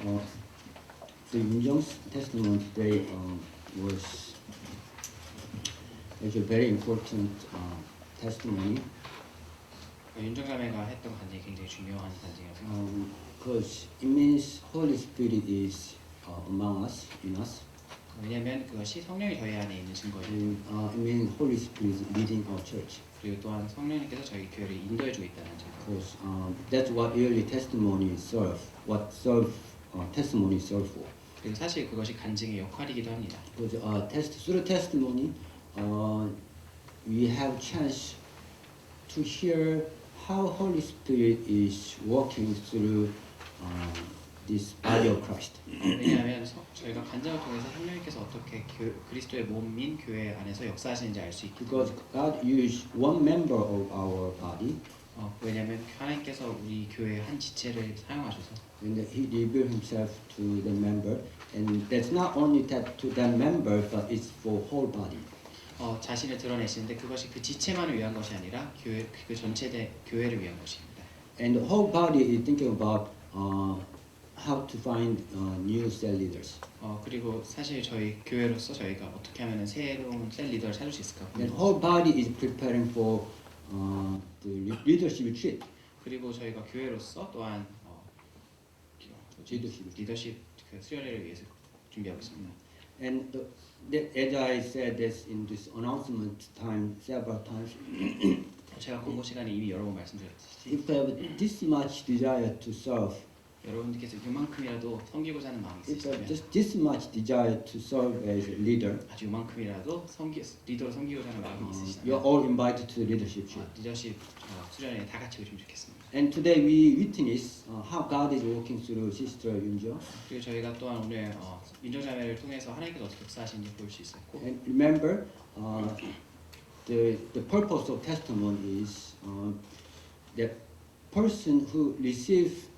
So Young's testimony today was actually very important testimony 윤정자매가 했던 간증이 굉장히 중요한 간증이라고 생각합니다. because it means Holy Spirit is among us, in us. 왜냐하면 그것이 성령이 저희 안에 있는 증거예요. And it means Holy Spirit is leading our church. 그리고 또한 성령님께서 저희 교회를 인도해주고 있다는 증거. Because that's what early testimony serve. What testimony serve for. 그리고 사실 그것이 간증의 역할이기도 합니다. Because through testimony, we have chance to hear how Holy Spirit is working through this body of Christ. 왜냐하면 저희가 간증을 통해서 성령님께서 어떻게 그리스도의 몸인 교회 안에서 역사하시는지 알 수 있기 때문에. Because God used one member of our body, 왜냐하면 하나님께서 우리 교회의 한 지체를 사용하셔서 and He revealed Himself to the member, and that's not only that to that member, but it's for whole body. 자신을 드러내시는데 그것이 그 지체만을 위한 것이 아니라 교회 그 전체 교회를 위한 것입니다. And the whole body is thinking about how to find new cell leaders. 그리고 사실 저희 교회로서 저희가 어떻게 하면 새로운 셀 리더를 찾을 수 있을까? And the whole body is preparing for the leadership retreat. 그리고 저희가 교회로서 또한 리더십 그 수련회를 위해서 준비하고 있습니다. And as I said this in this announcement time several times, 제가 공부 시간에 이미 여러 번 말씀드렸듯이 if you have this much desire to serve, 여러분들께서 이만큼이라도 섬기고자 하는 마음이 if you have 있으시다면 just this much desire to serve as a leader, 아주 이만큼이라도 리더로 섬기고자 하는 마음이 you're 있으시다면 all invited to the leadership trip. 리더십 수련회에 다 같이 오시면 좋겠습니다. And today we witness how God is working through Sister Yunjo. 그리고 저희가 또한 오늘 윤정자매를 통해서 하나님께서 어떻게 역사하시는지 볼 수 있었고 And remember, the purpose of testimony is that person who receive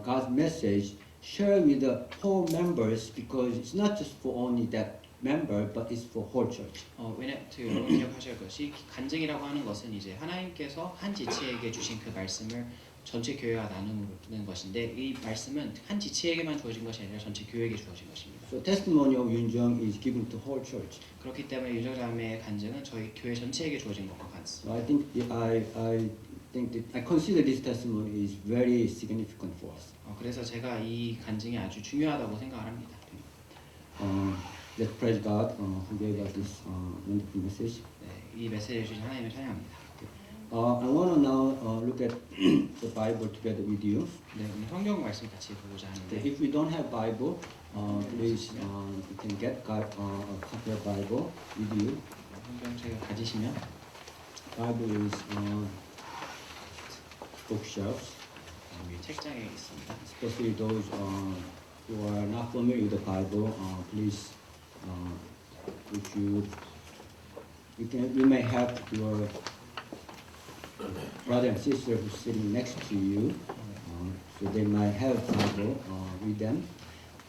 God's message share with the whole members, because it's not just for only that member, but it's for whole church. 여러분 기억하셔야 할 것이 간증이라고 하는 것은 이제 하나님께서 한 지체에게 주신 그 말씀을 전체 교회와 나누는 것인데 이 말씀은 한 지체에게만 주어진 것이 아니라 전체 교회에게 주어진 것입니다. So testimony of Yunjong is given to whole church. 그렇기 때문에 윤정자매의 간증은 저희 교회 전체에게 주어진 것과 같습니다. So I think that I consider this testimony is very significant for us. 그래서 제가 이 간증이 아주 중요하다고 생각을 합니다. Let's praise God who gave us this wonderful message. 이 메시지를 주신 하나님을 찬양합니다. I want to now look at the Bible together with you. 네, 오늘 성경 말씀 같이 보고자 하는데 If we don't have Bible, please you can get a copy of Bible with you. 성경책을 가지시면 Bible is bookshelves, 위 책장에 있습니다. especially those who are not familiar with the Bible. Please, if you may have your brother and sister who's sitting next to you, so they might have Bible with them.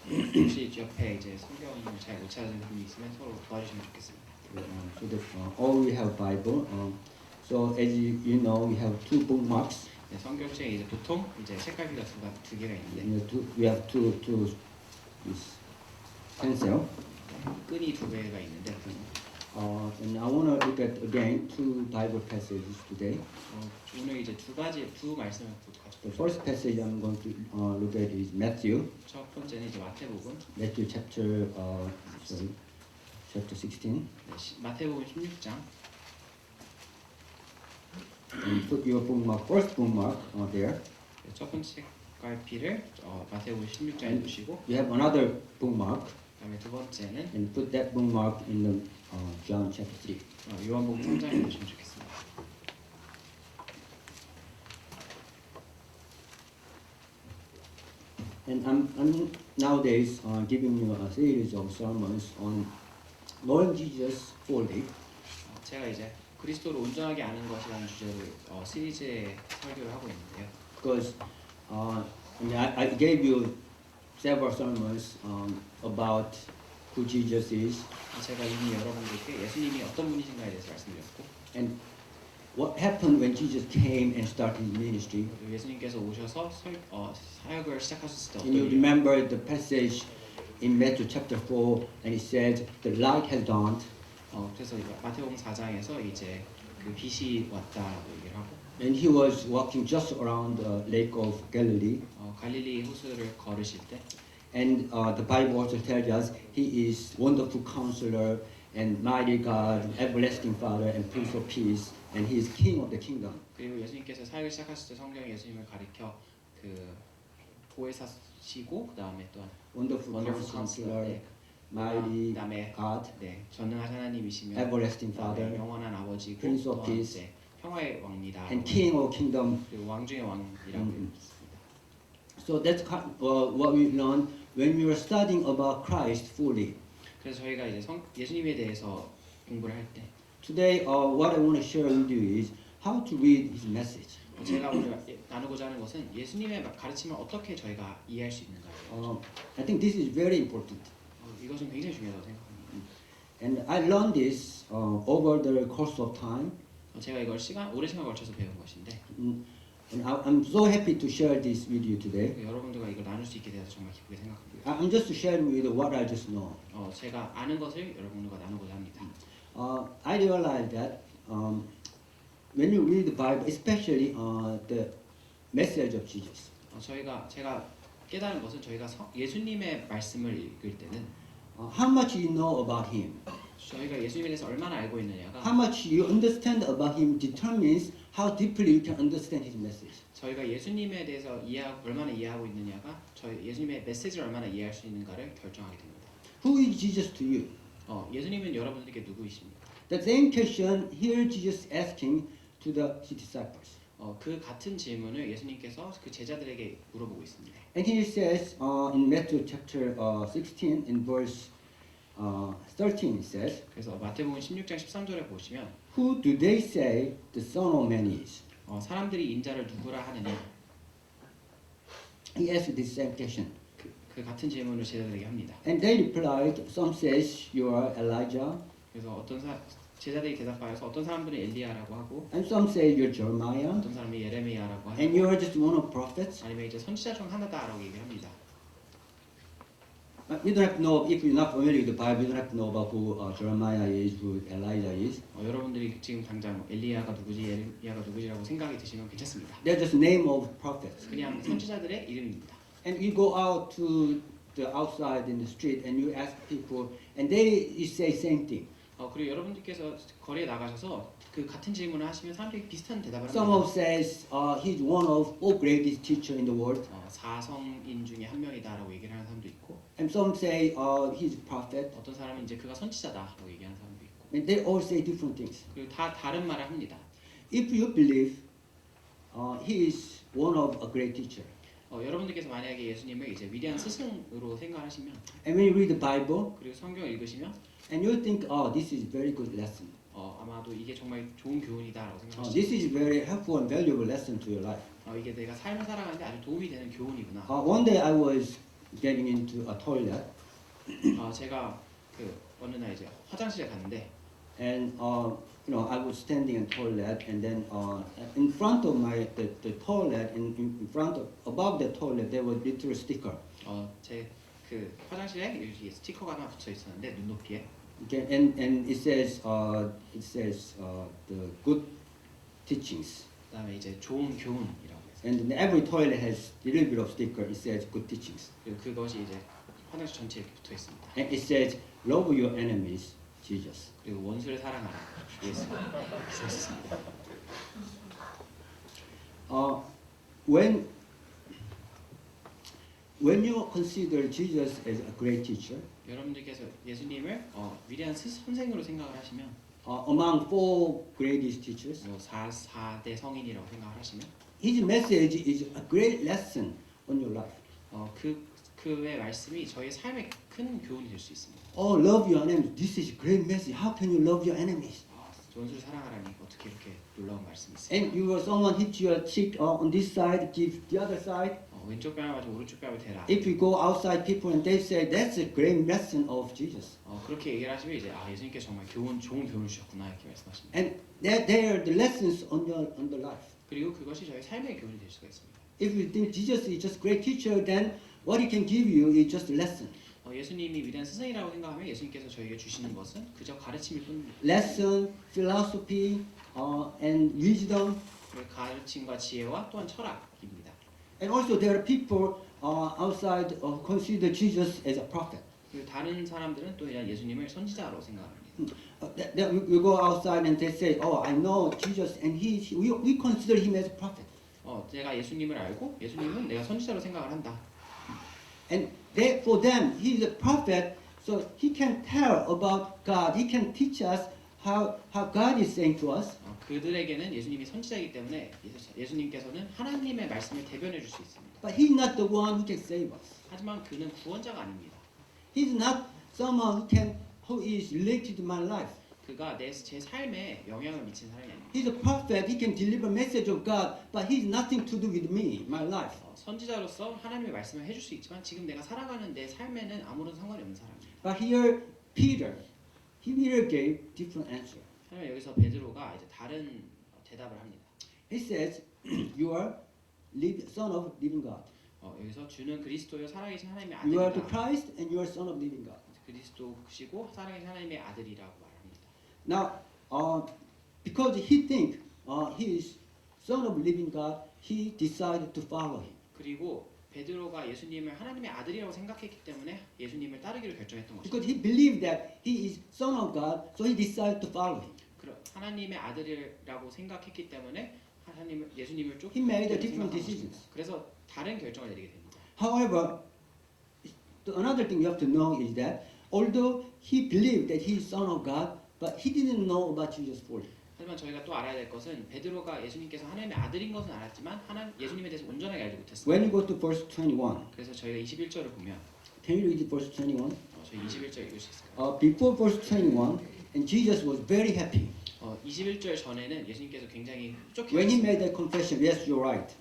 혹시 옆에 이제 성경을 잘 못 찾는 분이 있으면 서로 도와주시면 좋겠습니다. So that all we have Bible. So as you know, we have two bookmarks. 네, 성경책에 이제 보통 이제 책갈피가 두 개가 있는데 We have two this pencil. 끈이 두 개가 있는데 And I want to look at again two Bible passages today. 오늘 이제 두 말씀을 같이 The 보죠. first passage I'm going to look at is Matthew. 첫 번째는 이제 마태복음 Matthew chapter 16. 마태복음 16장 And put your bookmark, first bookmark there. 첫 번째 책갈피를 마태복음 16장에 두시고 You have another bookmark, 그다음에 두 번째는 and put that bookmark in the John chapter 3. 요한복음 3장에 두시면 좋겠습니다. And I'm nowadays giving you a series of sermons on knowing Jesus fully. 제가 이제 그리스도를 온전하게 아는 것이라는 주제로 시리즈의 설교를 하고 있는데요. Because I gave you several sermons about who Jesus is, 제가 이미 여러분들께 예수님이 어떤 분이신가에 대해서 말씀드렸고 and what happened when Jesus came and started his ministry. 예수님께서 오셔서 사역을 시작하셨을 때 어떤 And you 일이 remember the passage in Matthew chapter 4, and it said, the light has dawned, 그래서 마태복음 4장에서 이제 그 빛이 왔다라고 얘기를 하고 and he was walking just around the lake of Galilee. 갈릴리 호수를 걸으실 때 And the Bible also tells us he is wonderful counselor and mighty God, everlasting Father, and Prince of Peace, and he is King of the kingdom. 그리고 예수님께서 사역을 시작하실 때 성경에 예수님을 가리켜 그 보혜사시고 그 다음에 또 Wonderful Wonderful counselor, Counselor, mighty 그다음에 God, 전능하신 하나님이시며 everlasting 그다음에 Father, 영원한 아버지고 Prince of 또한 Peace, 이제 평화의 왕이다. and King of kingdom. 그리고 왕 중의 왕이라고 있습니다. So that's what we learned when we were studying about Christ fully. 그래서 저희가 이제 예수님에 대해서 공부를 할 때 Today, what I want to share with you is how to read his message. 제가 오늘 나누고자 하는 것은 예수님의 가르침을 어떻게 저희가 이해할 수 있는가요. I think this is very important. 이것은 굉장히 중요하다고 생각합니다. And I learned this over the course of time. 제가 이걸 오랜 시간 걸쳐서 배운 것인데 And I'm so happy to share this with you today. 여러분들과 이걸 나눌 수 있게 되어서 정말 기쁘게 생각합니다. I'm just sharing with you what I just know. 제가 아는 것을 여러분들과 나누고자 합니다. I realized that when you read the Bible, especially the message of Jesus, 제가 깨달은 것은 저희가 예수님의 말씀을 읽을 때는 how much you know about him, 저희가 예수님에 대해서 얼마나 알고 있느냐가 how much you understand about him determines how deeply you can understand his message. 저희가 예수님에 대해서 얼마나 이해하고 있느냐가 저희 예수님의 메시지를 얼마나 이해할 수 있는가를 결정하게 됩니다. Who is Jesus to you? 예수님은 여러분들에게 누구이십니까? The same question here Jesus asking to his disciples. 그 같은 질문을 예수님께서 그 제자들에게 물어보고 있습니다. And he says in Matthew chapter 16 in verse 13 it says, 그래서 마태복음 16장 13절에 보시면 who do they say the Son of Man is? 사람들이 인자를 누구라 하느냐 He asked this same question. 그 같은 질문을 제자들에게 합니다. And they replied, some says you are Elijah, 그래서 제자들이 대답하여서 어떤 사람들은 엘리야라고 하고 and some say you're Jeremiah, 어떤 사람이 예레미야라고 하고 and you're just one of prophets. 아니면 이제 선지자 중 하나다라고 얘기합니다. You don't have to know, if you're not familiar with the Bible, you don't have to know about who Jeremiah is, who Elijah is. 여러분들이 지금 당장 엘리야가 누구지, 예레미야가 누구지라고 생각이 드시면 괜찮습니다. They're just name of prophets. 그냥 선지자들의 이름입니다. And you go out to the outside in the street and you ask people, and you say same thing. 그리고 여러분들께서 거리에 나가셔서 그 같은 질문을 하시면 사람들이 비슷한 대답을 Some 합니다. of says he's one of all greatest teacher in the world, 사성인 중에 한 명이다라고 얘기를 하는 사람도 있고, and some say he's a prophet, 어떤 사람은 이제 그가 선지자다라고 얘기하는 사람도 있고, and they all say different things. 그리고 다 다른 말을 합니다. If you believe he is one of a great teacher, 여러분들께서 만약에 예수님을 이제 위대한 스승으로 생각하시면, and when you read the Bible, 그리고 성경을 읽으시면, and you think, oh, this is very good lesson. 아마도 이게 정말 좋은 교훈이다라고 생각하시면, This is very helpful and valuable lesson to your life. 이게 내가 삶을 살아가는데 아주 도움이 되는 교훈이구나. One day I was getting into a toilet, 제가 어느 날 이제 화장실에 갔는데, and I was standing in toilet, and then in front of the toilet, in front of above the toilet, there was little sticker. 제 그 화장실에 여기 스티커가 하나 붙여 있었는데 눈높이에. Okay, and it says the good teachings. 그다음에 이제 좋은 교훈이라고 해서. And every toilet has a little bit of sticker. It says good teachings. 그리고 그것이 이제 화장실 전체에 이렇게 붙어 있습니다. And it says love your enemies, Jesus. 그리고 원수를 사랑하라. 예수. 써 있습니다. When you consider Jesus as a great teacher, 여러분들께서 예수님을 위대한 선생으로 생각을 하시면, among four greatest teachers, 4대 성인이라고 생각을 하시면, his message is a great lesson on your life. 그의 말씀이 저희 삶에 큰 교훈이 될 수 있습니다. Oh, love your enemies. This is a great message. How can you love your enemies? 원수를 사랑하라니 어떻게 이렇게 놀라운 말씀이 있어요? And someone hit your cheek on this side, give the other side. 왼쪽 뺨을 맞으면 오른쪽 뺨을 대라. If you go outside people and they say that's a great lesson of Jesus. 그렇게 얘기를 하시면 이제 예수님께서 정말 좋은 교훈을 주셨구나 이렇게 말씀하십니다. And they are the lessons on the life. 그리고 그것이 저희 삶의 교훈이 될 수가 있습니다. If you think Jesus is just great teacher, then what he can give you is just a lesson. 예수님이 위대한 스승이라고 생각하면 예수님께서 저에게 주시는 것은 그저 가르침일 뿐입니다. Lesson, philosophy, and wisdom. 가르침과 지혜와 또한 철학입니다. And also there are people outside consider Jesus as a prophet. 그리고 다른 사람들은 또 예수님을 선지자로 생각합니다. We go outside and they say, "Oh, I know Jesus, and we consider him as a prophet." 내가 예수님을 알고 예수님은 내가 선지자로 생각을 한다. And for them, he is a prophet, so he can tell about God. He can teach us how God is saying to us. 그들에게는 예수님이 선지자이기 때문에 예수님께서는 하나님의 말씀을 대변해 줄 수 있습니다. But he's not the one who can save us. 하지만 그는 구원자가 아닙니다. He's not someone who is related to my life. 그가 제 삶에 영향을 미친 사람이 아닙니다. He's a prophet. He can deliver message of God, but he's nothing to do with me, my life. 선지자로서 하나님의 말씀을 해줄 수 있지만 지금 내가 살아가는 내 삶에는 아무런 상관이 없는 사람입니다. But here, Peter gave different answer. 하지만 여기서 베드로가 이제 다른 대답을 합니다. He says, "You are son of living God. 여기서 주는 그리스도요 살아계신 하나님의 You are the 아들이다. Christ, and you are son of living God." 그리스도시고 살아계신 하나님의 아들이라고 말합니다. Now, because he think he is son of living God, he decided to follow him. 그리고 베드로가 예수님을 하나님의 아들이라고 생각했기 때문에 예수님을 따르기로 결정했던 것입니다. Because he believed that he is son of God, so he decided to follow him. 하나님의 아들이라고 생각했기 때문에 예수님을 쫓기 He made a different decisions. 그래서 다른 결정을 내리게 됩니다. However, another thing you have to know is that although he believed that he is son of God, but he didn't know about Jesus fully. 하지만 저희가 또 알아야 될 것은 베드로가 예수님께서 하나님의 아들인 것은 알았지만 예수님에 대해서 온전하게 알지 못했습니다. When you go to verse 21, 그래서 저희가 21절을 보면 can you read verse 21? 저희 21절 읽을 수 있을까요? Before verse 21, and Jesus was very happy 21절 전에는 예수님께서 굉장히 when he 흡족해하셨습니다. made that confession. Yes, you're right.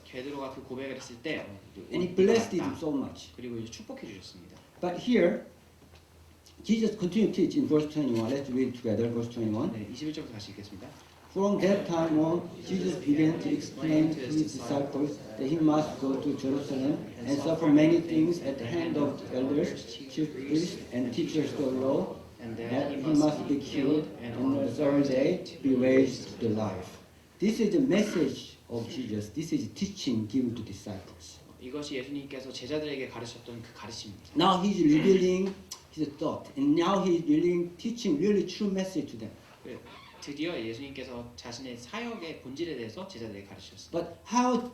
베드로가 그 고백을 했을 때 And he blessed him so much. 그리고 이제 축복해 주셨습니다. But here, Jesus continued to teach in verse 21. Let's read together, verse 21. 네, 21절부터 다시 읽겠습니다. From that time on, Jesus began to explain to his disciples that he must go to Jerusalem and suffer many things at the hand of elders, chief priests, and teachers of the law, And that he must be killed and on the third day be raised to life. This is the message of Jesus. This is teaching given to disciples. 이것이 예수님께서 제자들에게 가르쳤던 그 가르침입니다. Now he's revealing his thought, and now he's revealing, teaching really true message to them. 드디어 예수님께서 자신의 사역의 본질에 대해서 제자들에게 가르치셨습니다. But how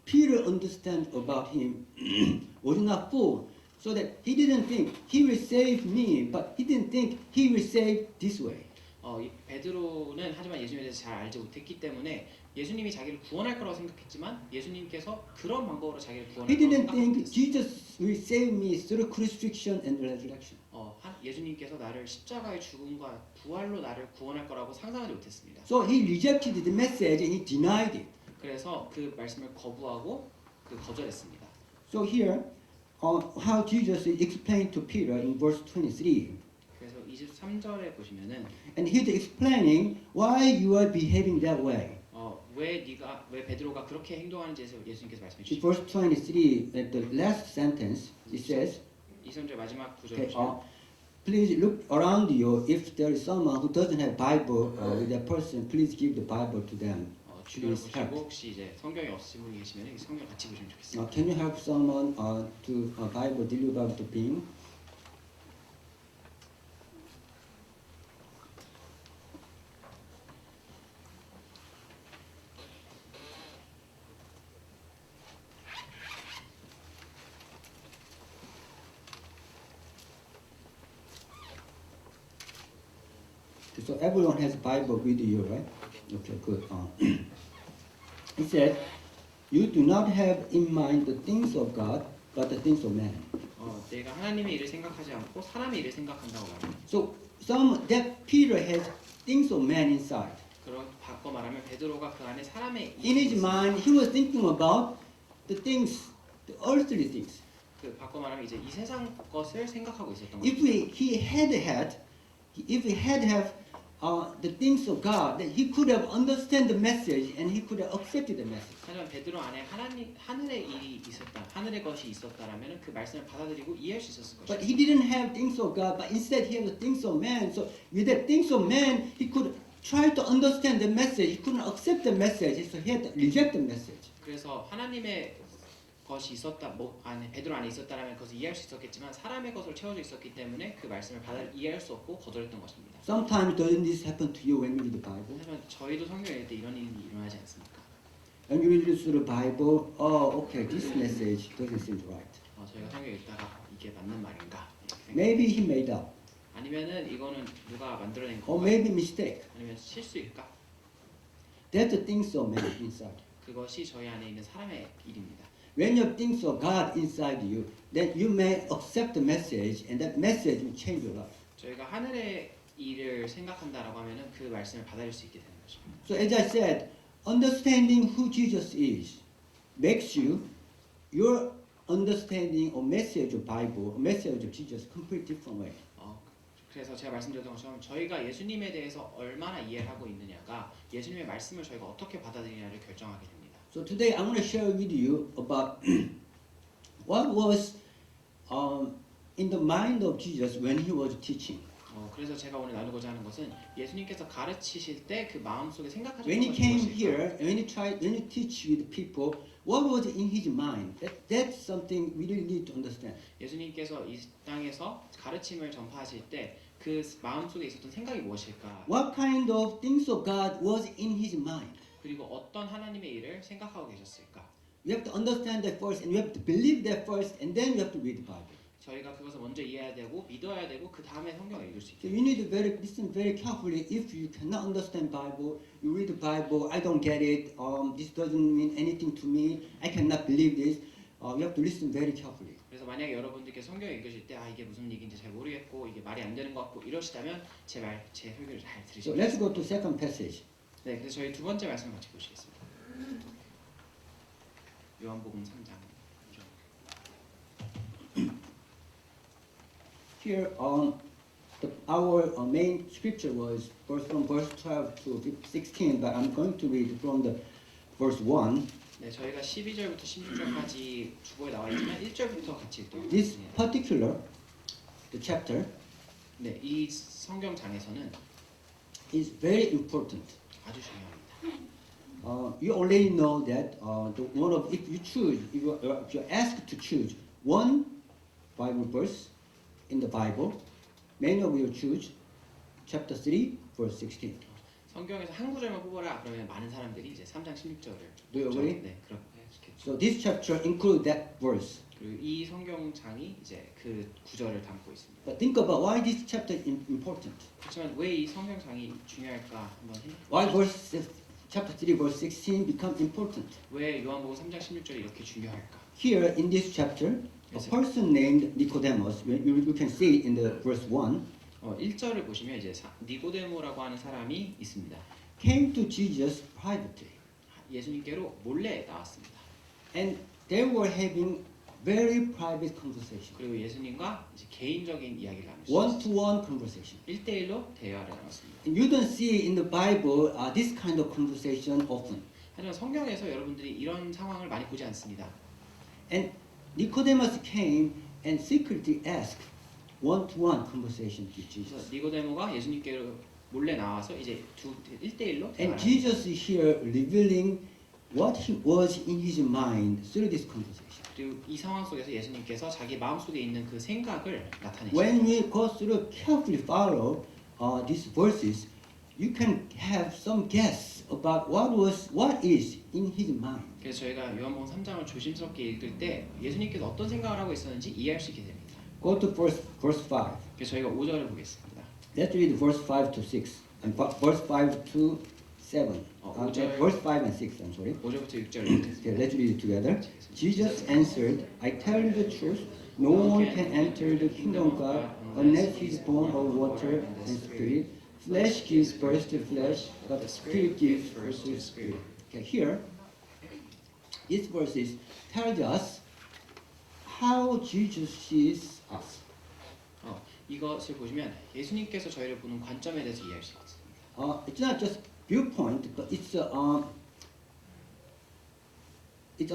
Peter understand about him was not full, so that he didn't think he will save me, but he didn't think he will save this way. 이 베드로는 하지만 예수님에 대해서 잘 알지 못했기 때문에 예수님이 자기를 구원할 거라고 생각했지만 예수님께서 그런 방법으로 자기를 구원할 He 거라고 didn't think 생각했어요. Jesus will save me through crucifixion and resurrection. 예수님께서 나를 십자가의 죽음과 부활로 나를 구원할 거라고 상상하지 못했습니다. So he rejected the message and he denied it. 그래서 그 말씀을 거부하고 거절했습니다. So here, how Jesus explained to Peter in verse 23. 그래서 23절에 보시면은 And he's explaining why you are behaving that way. 왜 베드로가 그렇게 행동하는지에 대해서 예수님께서 말씀해 In 주십니다. verse 23, at the last sentence, it says, 23절 마지막 구절 okay, 보시면 please look around you. If there is someone who doesn't have Bible with that person, please give the Bible to them. 주변을 Please 보시고 help. 혹시 이제 성경이 없으신 분이 계시면 이 성경 같이 보시면 좋겠습니다. Can you help someone to Bible deliver to Bing? So everyone has Bible with you, right? Okay, good. It said, "You do not have in mind the things of God, but the things of man." 내가 하나님의 일을 생각하지 않고 사람의 일을 생각한다고 말합니다. So that Peter has things of man inside. 그런 바꿔 말하면 베드로가 그 안에 사람의 In his mind, he was thinking about the things the earthly things. 그 바꿔 말하면 이제 이 세상 것을 생각하고 있었던 If 거죠. he had the things of God, then he could have understand the message and he could have accepted the message. 하지만 베드로 안에 하나님 하늘의 일이 있었다, 하늘의 것이 있었다라면 그 말씀을 받아들이고 이해할 수 있었을 But 것이죠. he didn't have things of God, but instead he had the things of man. So with the things of man, he could try to understand the message. He couldn't accept the message, so he had to reject the message. 그래서 하나님의 것이 있었다, 뭐 안에 베드로 안에 있었다라면 그것을 이해할 수 있었겠지만 사람의 것으로 채워져 있었기 때문에 그 말씀을 이해할 수 없고 거절했던 것입니다. Sometimes doesn't this happen to you when you read the Bible? 하지만 저희도 성경 읽을 때 이런 일이 일어나지 않습니까? When you read through the Bible, oh, okay, this message doesn't seem right. 저희가 성경 읽다가 이게 맞는 말인가? 이렇게 생각- Maybe he made up, 아니면은 이거는 누가 만들어낸 or 건가? maybe mistake. 아니면 실수일까? That's the things of man inside. 그것이 저희 안에 있는 사람의 일입니다. When you have things of God inside you, then you may accept the message, and that message will change your life. 저희가 하늘의 일을 생각한다라고 하면은 그 말씀을 받아들일 수 있게 되는 것입니다. So as I said, understanding who Jesus is makes your understanding or message of Bible, message of Jesus, completely different way. 그래서 제가 말씀드렸던 것처럼 저희가 예수님에 대해서 얼마나 이해를 하고 있느냐가 예수님의 말씀을 저희가 어떻게 받아들이냐를 결정하게 됩니다. So today I'm going to share with you about what was in the mind of Jesus when he was teaching. 그래서 제가 오늘 나누고자 하는 것은 예수님께서 가르치실 때 그 마음속에 생각하셨던 When he 것이 came 무엇일까? here, when you teach with people, what was in his mind? That's something we really need to understand. 예수님께서 이 땅에서 가르침을 전파하실 때 그 마음속에 있었던 생각이 무엇일까? What kind of things of God was in his mind? 그리고 어떤 하나님의 일을 생각하고 계셨을까? You have to understand that first, and you have to believe that first, and then you have to read the Bible. 저희가 그것을 먼저 이해해야 되고 믿어야 되고 그 다음에 성경을 읽을 수 So 있게. you need to listen very carefully. If you cannot understand Bible, you read the Bible. I don't get it. This doesn't mean anything to me. I cannot believe this. You have to listen very carefully. 그래서 만약에 여러분들께 성경을 읽으실 때 이게 무슨 얘기인지 잘 모르겠고 이게 말이 안 되는 것 같고 이러시다면 제 설교를 잘 So 들으십시오. let's go to second passage. 네, 그래서 저희 두 번째 말씀을 같이 보시겠습니다. 요한복음 3장. Here, our main scripture was from verse 12 to 16, but I'm going to read from the verse 1. 네, 저희가 12절부터 16절까지 주보에 나와 있지만 1절부터 같이 읽도록 This 하겠습니다. particular the chapter 네, 이 성경장에서는 is very important. 아주 중요합니다. You already know that if you're asked to choose one Bible verse in the Bible, many of you choose chapter 3, verse 16. 성경에서 한 구절만 뽑아라 그러면 많은 사람들이 이제 3장 16절을 Do you agree? 네, 그렇게 해주겠죠. So this chapter includes that verse. 그리고 이 성경장이 이제 그 구절을 담고 있습니다. But think about why this chapter is important. 그렇지만 왜 이 성경장이 중요할까 한번 Why chapter 3, verse 16 becomes important. 왜 요한복음 3장 16절이 이렇게 중요할까? Here in this chapter, a person named Nicodemus, you can see it in the verse 1, 1절을 보시면 이제 니고데모라고 하는 사람이 있습니다. came to Jesus privately. 예수님께로 몰래 나왔습니다. And they were having very private conversation. 그리고 예수님과 이제 개인적인 이야기를 나누셨어요. One-to-one conversation. 1대1로 대화를 나눴습니다. And you don't see in the Bible this kind of conversation often. 하지만 성경에서 여러분들이 이런 상황을 많이 보지 않습니다. And Nicodemus came and secretly asked one-to-one conversation with Jesus. 그래서 니고데모가 예수님께로 몰래 나와서 이제 1대1로 And 대화를 Jesus is here revealing what was in his mind through this conversation. 그리고 이 상황 속에서 예수님께서 자기 마음속에 있는 그 생각을 나타내십니다. When we go through carefully follow these verses, you can have some guess about what is in his mind. 그래서 저희가 요한복음 3장을 조심스럽게 읽을 때 예수님께서 어떤 생각을 하고 있었는지 이해할 수 있게 됩니다. Go to verse 5. 그래서 저희가 5절을 보겠습니다. Let's read verse 5 to 6 and verse 5 to 7. Verse 5 and 6. I'm sorry. 5절부터 6절 Okay, 읽겠습니다. let's read it together. Jesus answered, I tell you the truth, no one can enter the kingdom of God unless he is born of water and spirit. Flesh gives birth to flesh, but the spirit gives birth to spirit. Okay, here, this verse tells us how Jesus sees us. 이것을 보시면 예수님께서 저희를 보는 관점에 대해서 이해할 수 있습니다. It's not just viewpoint, but it's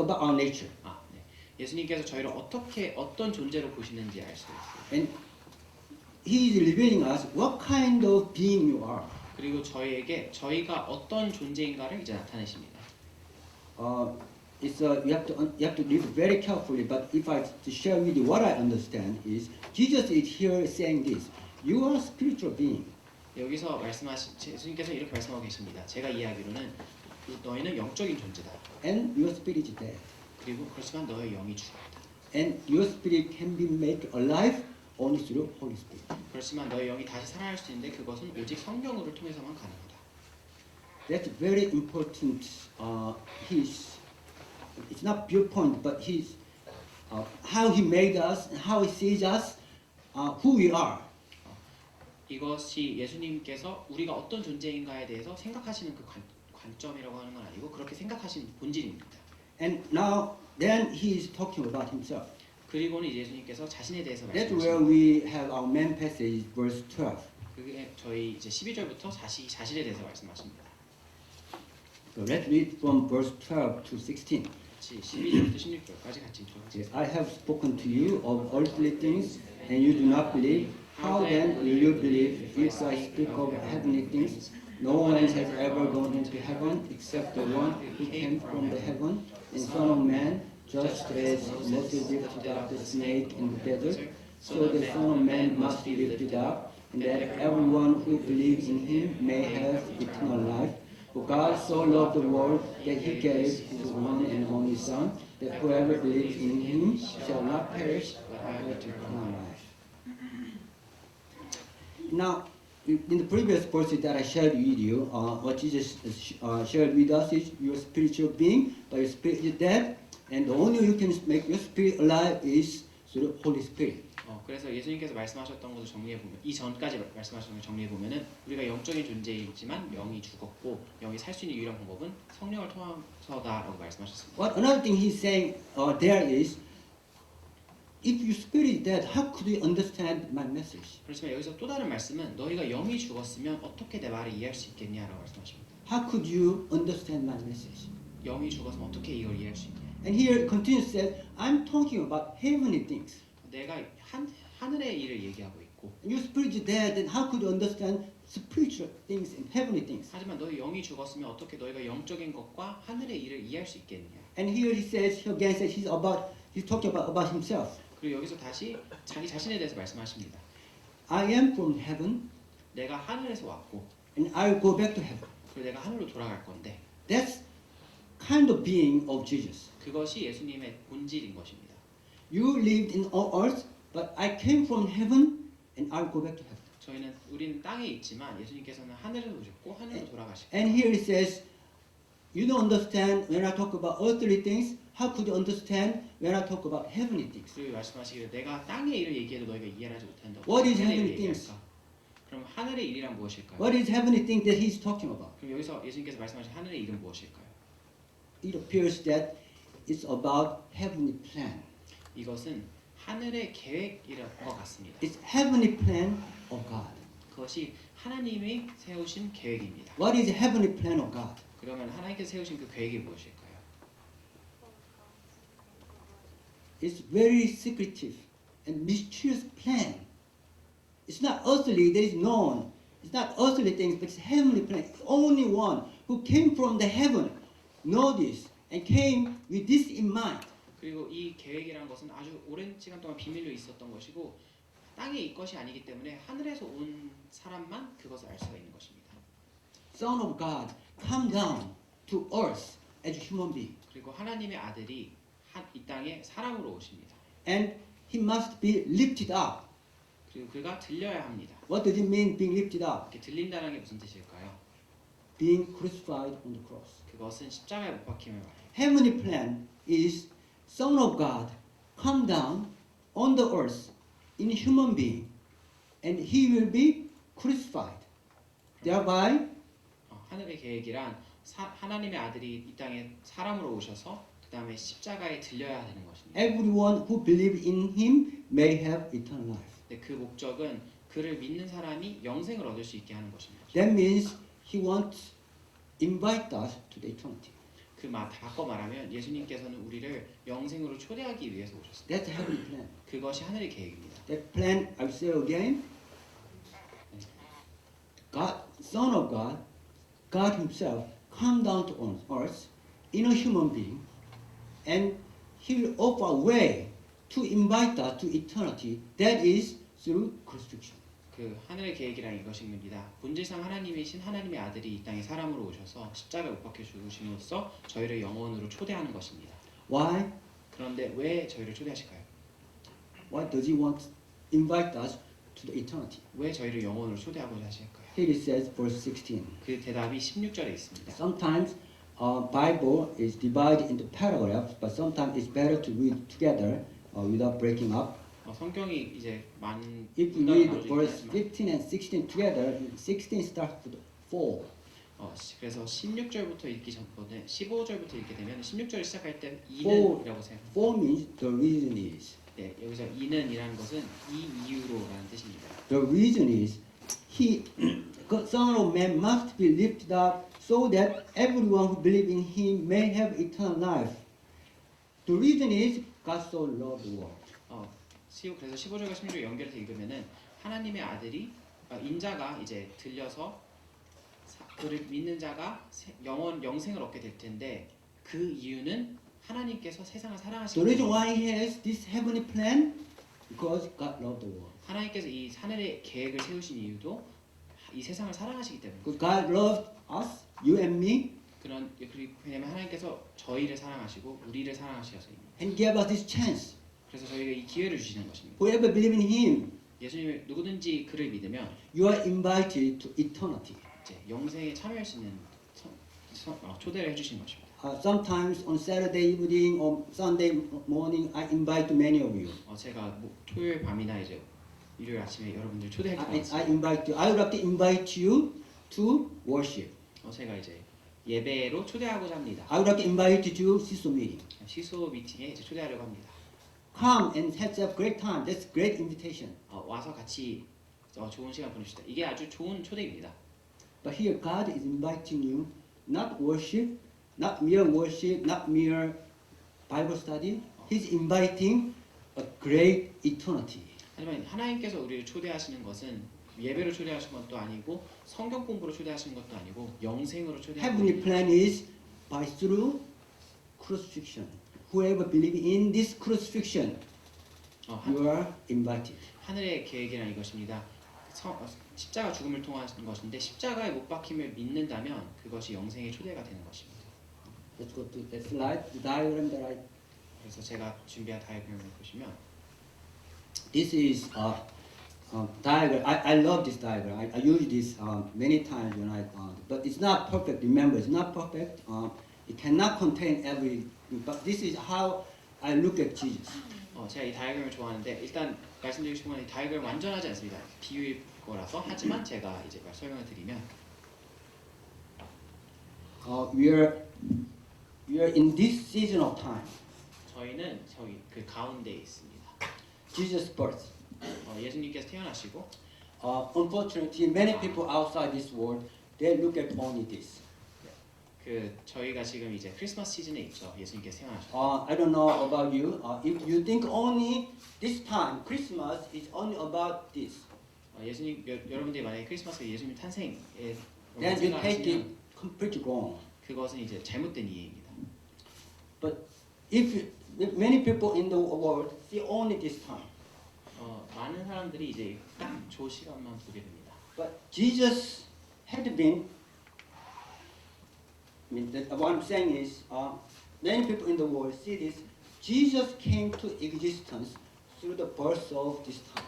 about our nature. 네. 예수님께서 저희를 어떤 존재로 보시는지 알 수 있어요. And He is revealing us what kind of being you are. 그리고 저희가 어떤 존재인가를 이제 나타내십니다. You have to read very carefully. But if I to share with you what I understand is Jesus is here saying this: you are a spiritual being. 여기서 예수님께서 이렇게 말씀하고 계십니다. 제가 이해하기로는 너희는 영적인 존재다. And your spirit is dead. 그리고 그렇지만 너의 영이 죽었다. And your spirit can be made alive only through Holy Spirit. 그렇지만 너의 영이 다시 살아날 수 있는데 그것은 오직 성령으로 통해서만 가능하다. That's very important. It's not viewpoint, but how he made us, how he sees us, who we are. 이것이 예수님께서 우리가 어떤 존재인가에 대해서 생각하시는 그 관점이라고 하는 건 아니고 그렇게 생각하시는 본질입니다. And now, then he is talking about himself. 그리고는 이제 예수님께서 자신에 대해서 That's 말씀하십니다. where we have our main passage, verse 12. 그게 저희 이제 12절부터 자신에 대해서 말씀하십니다. So let's read from verse 12 to 16. 12절부터 16절까지 같이 읽어보겠습니다. I have spoken to you of earthly things, and you do not believe. How then will you believe if I speak of heavenly things? No one has ever gone into heaven except the one who came from the heaven, and Son of Man, just as Moses lifted up the snake in the desert, so the Son of Man must be lifted up, and that everyone who believes in him may have eternal life. For God so loved the world that he gave his one and only Son, that whoever believes in him shall not perish but have eternal life. Now, in the previous verses that I shared with you, what Jesus shared with us is your spiritual being, but your spirit is dead, and the only way you can make your spirit alive is through the Holy Spirit. 그래서 예수님께서 말씀하셨던 것을 정리해 보면 이 전까지 말씀하셨던 걸 정리해 보면은 우리가 영적인 존재이지만 영이 죽었고 영이 살 수 있는 유일한 방법은 성령을 통해서다라고 말씀하셨습니다. What another thing he's saying there is, if your spirit is dead, how could you understand my message? 그렇지만 여기서 또 다른 말씀은 너희가 영이 죽었으면 어떻게 내 말을 이해할 수 있겠냐라고 말씀하십니다. How could you understand my message? 영이 죽었으면 어떻게 이걸 이해할 수 있냐? And here it continues says, I'm talking about heavenly things. 내가 하늘의 일을 얘기하고 있고 And your spirit is dead, then how could you understand spiritual things and heavenly things? 하지만 너희 영이 죽었으면 어떻게 너희가 영적인 것과 하늘의 일을 이해할 수 있겠느냐? And here he says, again says he's talking about himself. 그리고 여기서 다시 자기 자신에 대해서 말씀하십니다. I am from heaven, 내가 하늘에서 왔고 and I'll go back to heaven. 그리고 내가 하늘로 돌아갈 건데 That's kind of being of Jesus. 그것이 예수님의 본질인 것입니다. You lived in earth, but I came from heaven, and I'll go back to heaven. 우리는 땅에 있지만 예수님께서는 하늘에 오셨고 하늘로 돌아가시고. And here it says, you don't understand when I talk about earthly things. How could you understand when I talk about heavenly things? 그리고 말씀하시기를 내가 땅의 일을 얘기해도 너희가 이해를 하지 못한다. What is heavenly things? 그럼 하늘의 일이란 무엇일까요? What is heavenly thing that he's talking about? 그럼 여기서 예수님께서 말씀하신 하늘의 일은 무엇일까요? It appears that it's about heavenly plan. 이것은 하늘의 계획일 것 같습니다. It's heavenly plan of God. 그것이 하나님이 세우신 계획입니다. What is heavenly plan of God? 그러면 하나님께서 세우신 그 계획이 무엇일까요? It's very secretive and mysterious plan. It's not earthly that is known. It's not earthly things, but it's heavenly plan. It's only one who came from the heaven, know this, and came with this in mind. 그리고 이 계획이라는 것은 아주 오랜 시간 동안 비밀로 있었던 것이고 땅에 있 것이 아니기 때문에 하늘에서 온 사람만 그것을 알 수가 있는 것입니다. Son of God, come down to earth as a human being. 그리고 하나님의 아들이 이 땅에 사람으로 오십니다. And he must be lifted up. 그리고 그가 들려야 합니다. What does it mean being lifted up? 이렇게 들린다는 게 무슨 뜻일까요? Being crucified on the cross. 그것은 십자가에 못 박힘을 말해요. Heavenly plan is Son of God come down on the earth in human being, and he will be crucified. Thereby, 하늘의 계획이란 하나님의 아들이 이 땅에 사람으로 오셔서 그 다음에 십자가에 들려야 되는 것입니다. Everyone who believes in him may have eternal life. 근데 그 목적은 그를 믿는 사람이 영생을 얻을 수 있게 하는 것입니다. That means he wants to invite us to the eternity. 바꿔 말하면 예수님께서는 우리를 영생으로 초대하기 위해서 오셨습니다. That's the heavenly plan. 그것이 하늘의 계획입니다. That plan, I will say again, God, Son of God, God himself come down to earth in a human being and he will offer a way to invite us to eternity. That is through crucifixion. 그 하늘의 계획이란 이것입니다. 본질상 하나님이신 하나님의 아들이 이 땅에 사람으로 오셔서 십자가에 못 박혀 죽으심으로써 저희를 영원으로 초대하는 것입니다. Why? 그런데 왜 저희를 초대하실까요? Why does he want to invite us to the eternity? 왜 저희를 영원으로 초대하고자 하실까요? Here it says, verse 16. 그 대답이 16절에 있습니다. Sometimes Bible is divided into paragraphs, but sometimes it's better to read together without breaking up. 성경이 이제 If you read verse 15 and 16 together, 16 starts with 4. 그래서 16절부터 읽기 전보다 15절부터 읽게 되면 16절 시작할 때 Four. 이는이라고 생각합니다. 4 means the reason is. 네, 여기서 이는이라는 것은 이 이유로라는 뜻입니다. The reason is he, the Son of Man must be lifted up so that everyone who believes in him may have eternal life. The reason is God so loved the world. 그래서 15절과 16절 연결해서 읽으면은 하나님의 아들이 인자가 이제 들려서 그를 믿는 자가 영생을 얻게 될 텐데 그 이유는 하나님께서 세상을 사랑하시기 The reason why he has this heavenly plan because God loved the world. 하나님께서 이 하늘의 계획을 세우신 이유도 이 세상을 사랑하시기 때문에. Because God loved us, you and me, 그리고 왜냐면 하나님께서 저희를 사랑하시고 우리를 사랑하셔서입니다. and gave us this chance. 그래서 저희가 이 기회를 주시는 것입니다. Whoever believes in him, 예수님을 누구든지 그를 믿으면 you are invited to eternity. 이제 영생에 참여할 수 있는 초대를 해주신 것입니다. Sometimes on Saturday evening or Sunday morning, I invite many of you. 제가 토요일 밤이나 이제 일요일 아침에 여러분들 초대할 때가 I 있습니다. invite you. I would like to invite you to worship. 제가 이제 예배로 초대하고자 합니다. I would like to invite you to 시소 meeting. 시소 미팅에 이제 초대하려고 합니다. Come and have a great time. That's great invitation. 와서 같이 좋은 시간 보냅시다. 이게 아주 좋은 초대입니다. But here God is inviting you not worship, not mere worship, not mere Bible study. He's inviting a great eternity. 하지만 하나님께서 우리를 초대하시는 것은 예배로 초대하신 것도 아니고 성경 공부로 초대하신 것도 아니고 영생으로 초대하신 Heavenly plan is by through crucifixion. Whoever believes in this crucifixion, you are invited. 하늘의 계획이란 이것입니다. 십자가 죽음을 통한 것인데 십자가에 못 박힘을 믿는다면 그것이 영생의 초대가 되는 것입니다. Let's go to that slide. The diagram that 그래서 제가 준비한 다이어그램을 보시면 this is a diagram. I love this diagram. I use this many times when but it's not perfect. Remember, it's not perfect. It cannot contain every. But this is how I look at Jesus. 제가 이 다이어그램을 좋아하는데 일단 말씀드리고 싶은 건 이 다이어그램 완전하지 않습니다. 비유일 거라서 하지만 제가 이제 설명을 드리면 We are in this season of time. 저희는 저희 그 가운데 있습니다. Jesus' birth. 예수님께서 태어나시고 Unfortunately, many people outside this world they look at only this. 저희가 지금 이제 크리스마스 시즌에 있죠. 예수님께서 태어나셨어요. I don't know about you. If you think only this time, Christmas is only about this, 예수님 여러분들이 만약에 크리스마스가 예수님 탄생에 then you take it 생각하시면 completely wrong. 그것은 이제 잘못된 이해입니다. But if many people in the world see only this time, 많은 사람들이 이제 딱 저 시간만 보게 됩니다. but Jesus had been. What I'm saying is, many people in the world see this. Jesus came to existence through the birth of this time.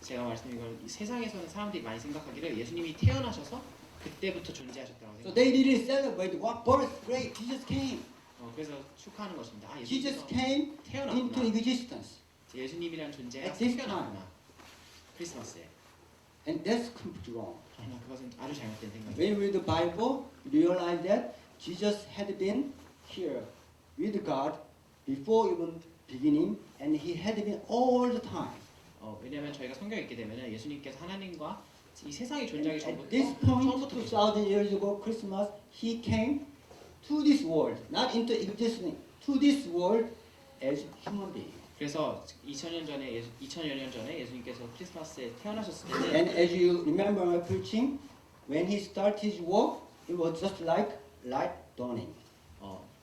제가 말씀드린 건 세상에서는 사람들이 많이 생각하기를 예수님이 태어나셔서 그때부터 존재하셨다고 So 생각합니다. they really celebrate what birth, great, Jesus came. 그래서 축하하는 것입니다. Jesus 예수님께서 came into 태어났구나. existence. 예수님이란 존재가 At this 생겨났구나. 크리스마스에. And that's completely wrong. 그러나 그것은 아주 잘못된 생각입니다. When we read the Bible, we realize that Jesus had been here with God before even beginning, and he had been all the time. 왜냐하면 저희가 성경에 읽게 되면은 예수님께서 하나님과 이 세상이 존재하기 At 전부터 this point, 처음부터 2,000 years ago, Christmas, he came to this world, not into existence, to this world as human being. 그래서 2000여 년 전에 예수님께서 크리스마스에 태어나셨을 때는 And as you remember my preaching, when he started his work, it was just like light dawning.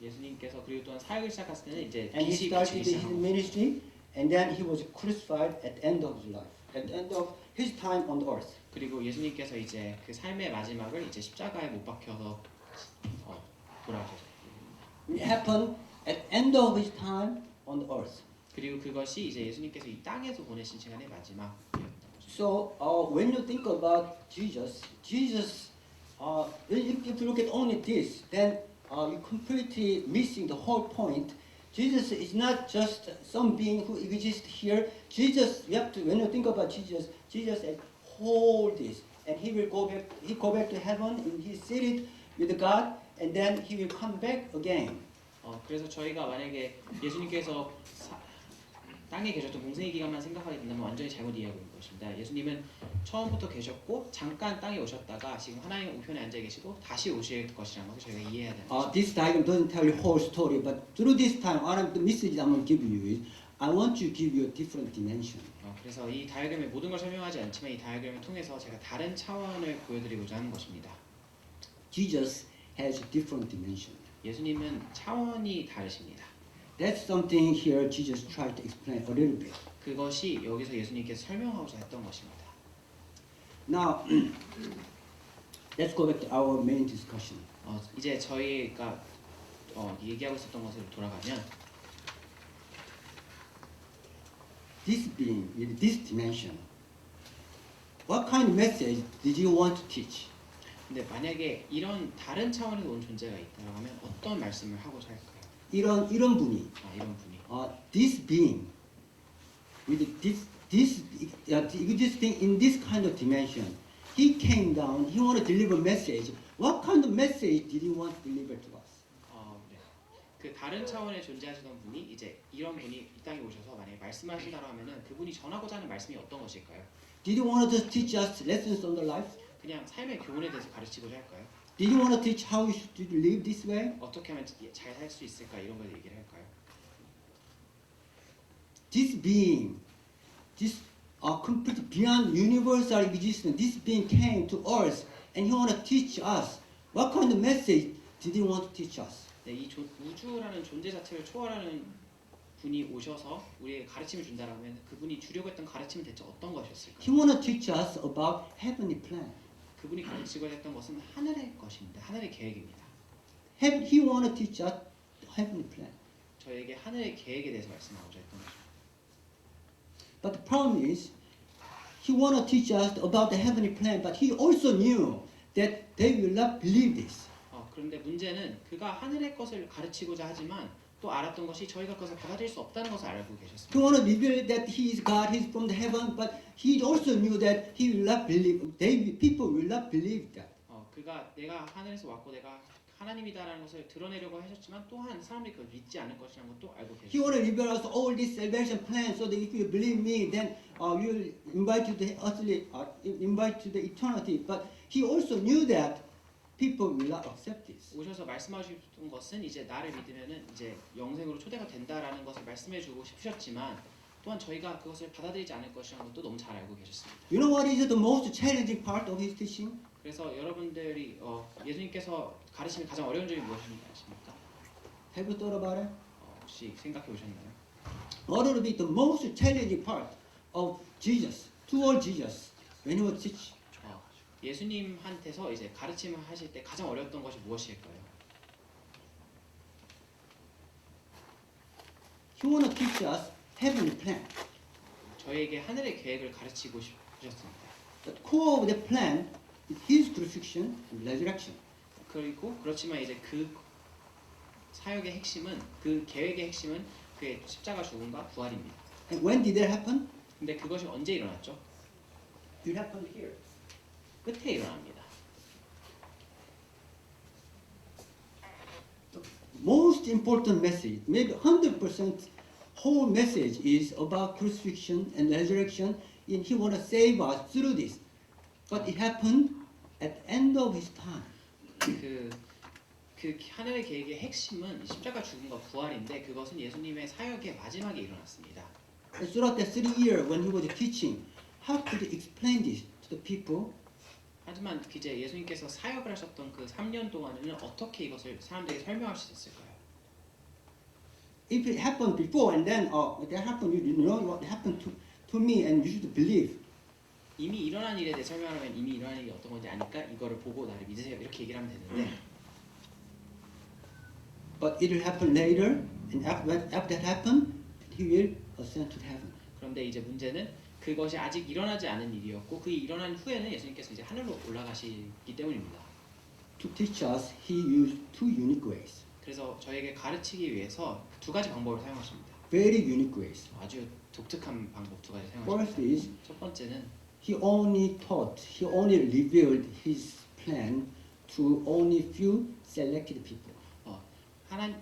예수님께서 그리고 또한 사역을 시작했을 때는 이제 And he 빛이 started 비치기 his 시작하고 ministry, and then he was crucified at the end of his life, at the end of his time on the earth. 그리고 예수님께서 이제 그 삶의 마지막을 이제 십자가에 못 박혀서 돌아가셨어요. It happened at the end of his time on the earth. 그리고 그것이 이제 예수님께서 이 땅에서 보내신 시간의 마지막이었던 거죠. So when you think about Jesus, if you look at only this, then you're completely missing the whole point. Jesus is not just some being who exists here. Jesus, you have to, when you think about Jesus has whole this, and he will go back. He go back to heaven, and he's seated with God, and then he will come back again. 그래서 저희가 만약에 예수님께서 땅에 계셨던 공생의 기간만 생각하게 된다면 완전히 잘못 이해하고 있는 것입니다. 예수님은 처음부터 계셨고 잠깐 땅에 오셨다가 지금 하나님 우편에 앉아 계시고 다시 오실 것이라는 것을 저희가 이해해야 되는 것입니다. This diagram doesn't tell you whole story, but through this time, the message I'm going to give you is, I want to give you a different dimension. 그래서 이 다이어그램의 모든 걸 설명하지 않지만 이 다이어그램을 통해서 제가 다른 차원을 보여드리고자 하는 것입니다. Jesus has a different dimension. 예수님은 차원이 다르십니다. That's something here Jesus tried to explain a little bit. 그것이 여기서 예수님께서 설명하고자 했던 것입니다. Now, let's go back to our main discussion. 이제 저희가 얘기하고 있었던 것으로 돌아가면 This being, with this dimension, what kind of message did you want to teach? 근데 만약에 이런 다른 차원에서 온 존재가 있다고 하면 어떤 말씀을 하고자 할까요? 이런 분이, 이런 분이 this being, with this existing in this kind of dimension, he came down. He wanted to deliver a message. What kind of message did he want to deliver to us? 네. 그 다른 차원에 존재하시던 분이 이제 이런 분이 이 땅에 오셔서 만약에 말씀하신다고 하면은 그분이 전하고자 하는 말씀이 어떤 것일까요? Did he want to just teach us lessons on the life? 그냥 삶의 교훈에 대해서 가르치고자 할까요? Did he want to teach how you should live this way? 어떻게 하면 잘 살 수 있을까 이런 걸 얘기를 할까요? This being, this complete beyond universal existence, this being came to earth and he want to teach us. What kind of message did he want to teach us? 네, 이 우주라는 존재 자체를 초월하는 분이 오셔서 우리에게 가르침을 준다라면 그분이 주려고 했던 가르침은 대체 어떤 것이었을까요? He want to teach us about heavenly plan. 그분이 가르치고자 했던 것은 하늘의 것입니다. 하늘의 계획입니다. He want to teach us heavenly plan. 저에게 하늘의 계획에 대해서 말씀하고자 했던 것입니다. But the problem is, he want to teach us about the heavenly plan, but he also knew that they will not believe this. 그런데 문제는 그가 하늘의 것을 가르치고자 하지만 또 알았던 것이 저희가 그것을 받아들일 수 없다는 것을 알고 계셨습니다. He want to reveal that he is God, he is from the heaven, but he also knew that he will not believe. People will not believe that. 그가 내가 하늘에서 왔고 내가 하나님이다라는 것을 드러내려고 하셨지만 또한 사람들이 그걸 믿지 않을 것이라는 것도 알고 He want 계셨습니다. to reveal us all this salvation plan, so that if you believe me, then we will invite you to the earthly, invite to the eternity. But he also knew that people will not accept this. 오셔서 말씀하셨던 것은 이제 나를 믿으면은 이제 영생으로 초대가 된다라는 것을 말씀해주고 싶으셨지만 또한 저희가 그것을 받아들이지 않을 것이라는 것도 너무 잘 알고 계셨습니다. You know what is the most challenging part of his teaching? 그래서 여러분들이 예수님께서 가르치는 가장 어려운 점이 무엇인지 아십니까? Have you thought about it? 혹시 생각해 보셨나요? What would be the most challenging part of Jesus, toward Jesus, when he was teaching? 예수님한테서 이제 가르침을 하실 때 가장 어려웠던 것이 무엇일까요? He want to teach us heavenly plan. 저희에게 하늘의 계획을 가르치고 싶으셨습니다. The core of the plan is his crucifixion and resurrection. 그리고 그렇지만 이제 그 사역의 핵심은 그 계획의 핵심은 그의 십자가 죽음과 부활입니다. And when did that happen? 근데 그것이 언제 일어났죠? It happened here. 끝에 일어납니다. most important message, maybe 100% whole message is about crucifixion and resurrection, and he want to save us through this. But it happened at the end of his time. 그 하나님의 계획의 핵심은 십자가 죽음과 부활인데 그것은 예수님의 사역의 마지막에 일어났습니다. And throughout the 3 years when he was teaching, how could he explain this to the people? 하지만 이제 예수님께서 사역을 하셨던 그 3년 동안에는 어떻게 이것을 사람들에게 설명할 수 있었을까요? If it happened before and then that happened, you know what happened to me and you should believe. 이미 일어난 일에 대해 설명하면 이미 일어난 일이 어떤 건지 아니까 이거를 보고 나를 믿으세요 이렇게 얘기를 하면 되는데 But it will happen later, and after that happened, he will ascend to heaven. 그런데 이제 문제는 그것이 아직 일어나지 않은 일이었고 그 일어난 후에는 예수님께서 이제 하늘로 올라가시기 때문입니다. To teach us, he used two unique ways. 그래서 저에게 가르치기 위해서 두 가지 방법을 사용하십니다. Very unique ways. 아주 독특한 방법 두 가지 First 사용하십니다. is 첫 번째는 he only taught, he only revealed his plan to only few selected people.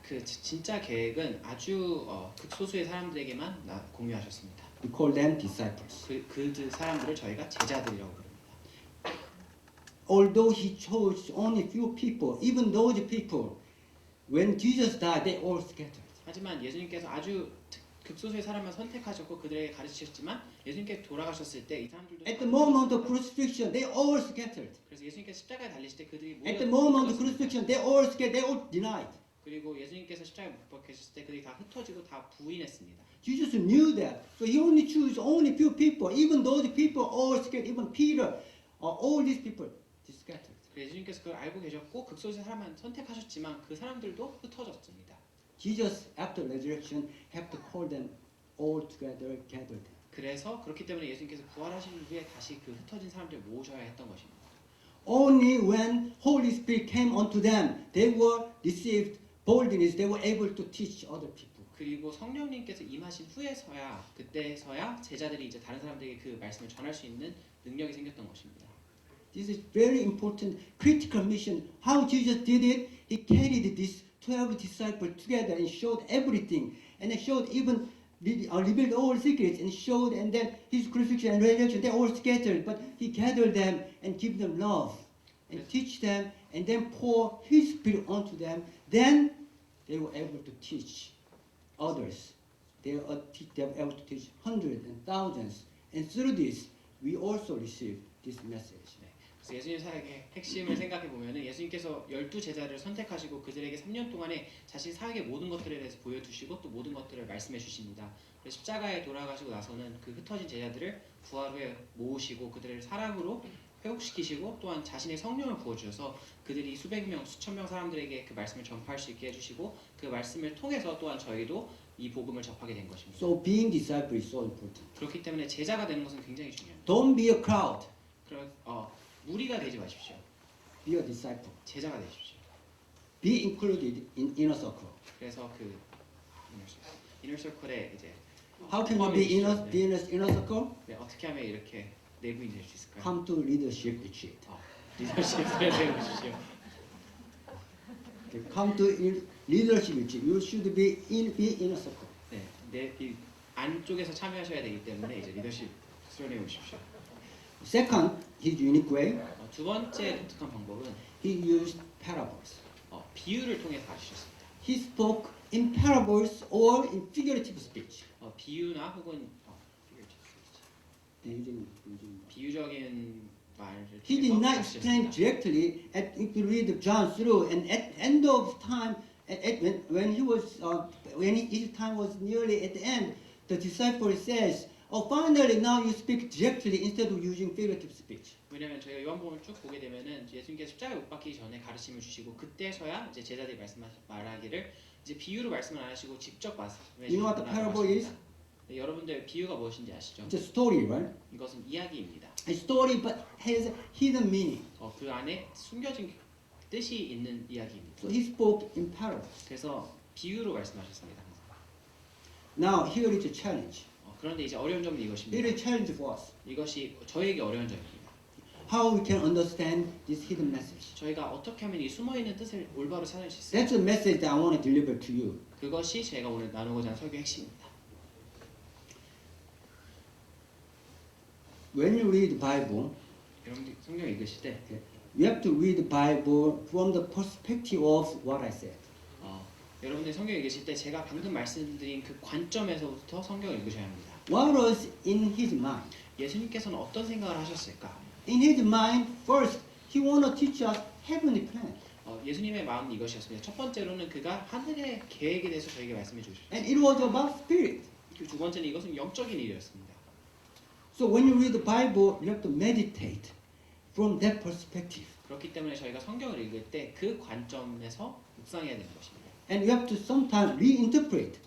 그 진짜 계획은 아주 극소수의 사람들에게만 공유하셨습니다. We call them disciples. 그 사람들을 저희가 제자들이라고 부릅니다. Although he chose only few people, even those people, when Jesus died, they all scattered. 하지만 예수님께서 아주 극소수의 사람만 선택하셨고 그들에게 가르치셨지만 예수님께서 돌아가셨을 때 이 사람들도 At the moment of crucifixion, they all scattered. 그래서 예수님께서 십자가에 달리실 때 그들이 모두 At the moment of crucifixion, they all scattered, they all denied. 그리고 예수님께서 십자가에 못 박히셨을 때 그들이 다 흩어지고 다 부인했습니다. Jesus knew that, so he only chose only few people. Even those people all scattered. Even Peter, all these people scattered. 예수님께서 그걸 알고 계셨고 극소수의 사람만 선택하셨지만 그 사람들도 흩어졌습니다. Jesus, after resurrection, have to call them all together, gather them. 그래서 그렇기 때문에 예수님께서 부활하신 후에 다시 그 흩어진 사람들을 모으셔야 했던 것입니다. Only when Holy Spirit came onto them, they were received boldness. They were able to teach other people. 그리고 성령님께서 임하신 후에서야 그때서야 제자들이 이제 다른 사람들에게 그 말씀을 전할 수 있는 능력이 생겼던 것입니다. This is very important, critical mission. How Jesus did it? He carried these 12 disciples together and showed everything, and showed even revealed all secrets and showed, and then his crucifixion and resurrection. They all scattered, but he gathered them and give them love and teach them, and then pour His Spirit onto them. Then they were able to teach others. They were able to teach hundreds and thousands, and through this, we also receive this message. 그래서 예수님 사역의 핵심을 생각해 보면은 예수님께서 12제자를 선택하시고 그들에게 3년 동안에 자신 사역의 모든 것들에 대해서 보여주시고 또 모든 것들을 말씀해 주십니다. 그래서 십자가에 돌아가시고 나서는 그 흩어진 제자들을 부활 후에 모으시고 그들을 사랑으로 회복시키시고 또한 자신의 성령을 부어주셔서 그들이 수백 명, 수천 명 사람들에게 그 말씀을 전파할 수 있게 해주시고 그 말씀을 통해서 또한 저희도 이 복음을 접하게 된 것입니다. So being disciple is so important. 그렇기 때문에 제자가 되는 것은 굉장히 중요합니다. Don't be a crowd. 무리가 되지 마십시오. Be a disciple. 제자가 되십시오. Be included in inner circle. 그래서 그 이너 서클에 이제 How can you be inner circle? 네, 어떻게 하면 이렇게 내부인 될 수 있을까요? Come to leadership retreat. 리더십을 배우십시오. Come to leadership retreat. You should be inner circle. 네, 이 안쪽에서 참여하셔야 되기 때문에 이제 리더십 수련해 오십시오. Second, his unique way. 두 번째 독특한 방법은 He used parables. 비유를 통해서 가르치셨습니다. He spoke in parables or in figurative speech. 비유나 혹은 비유적인 말을 He did not explain directly. If you read John through, and at the end of time, when his time was nearly at the end, the disciple says, "Oh, finally now you speak directly instead of using figurative speech." 왜냐하면 저희가 요한복음을 쭉 보게 되면은 예수님께서 십자가에 못 박히기 전에 가르침을 주시고 그때서야 이제 제자들이 말하기를 이제 비유로 말씀을 안 하시고 직접 말씀해 주신다고. You know what the parable is? 네, 여러분들 비유가 무엇인지 아시죠? It's a story, right? 이것은 이야기입니다. A story, but has hidden meaning. 그 안에 숨겨진 뜻이 있는 이야기입니다. So he spoke in parables. 그래서 비유로 말씀하셨습니다. Now here is a challenge. 그런데 이제 어려운 점은 Here 이것입니다. is a challenge for us. 이것이 저에게 어려운 점입니다. how we can understand this hidden message. 저희가 어떻게 하면 이 숨어 있는 뜻을 올바로 찾을 수 있어요? That's the message that I want to deliver to you. 그것이 제가 오늘 나누고자 하는 설교의 핵심입니다. When you read the Bible, 여러분들 성경 읽으실 때 you have to read the Bible from the perspective of what I said. 여러분들 성경 읽으실 때 제가 방금 말씀드린 그 관점에서부터 성경을 읽으셔야 합니다. What was in his mind? 예수님께서는 어떤 생각을 하셨을까? In his mind, first, he want to teach us heavenly plan. 예수님의 마음은 이것이었습니다. 첫 번째로는 그가 하늘의 계획에 대해서 저에게 말씀해 주셨습니다. And it was about spirit. 두 번째는 이것은 영적인 일이었습니다. So when you read the Bible, you have to meditate from that perspective. 그렇기 때문에 저희가 성경을 읽을 때 그 관점에서 묵상해야 되는 것입니다. And you have to sometimes reinterpret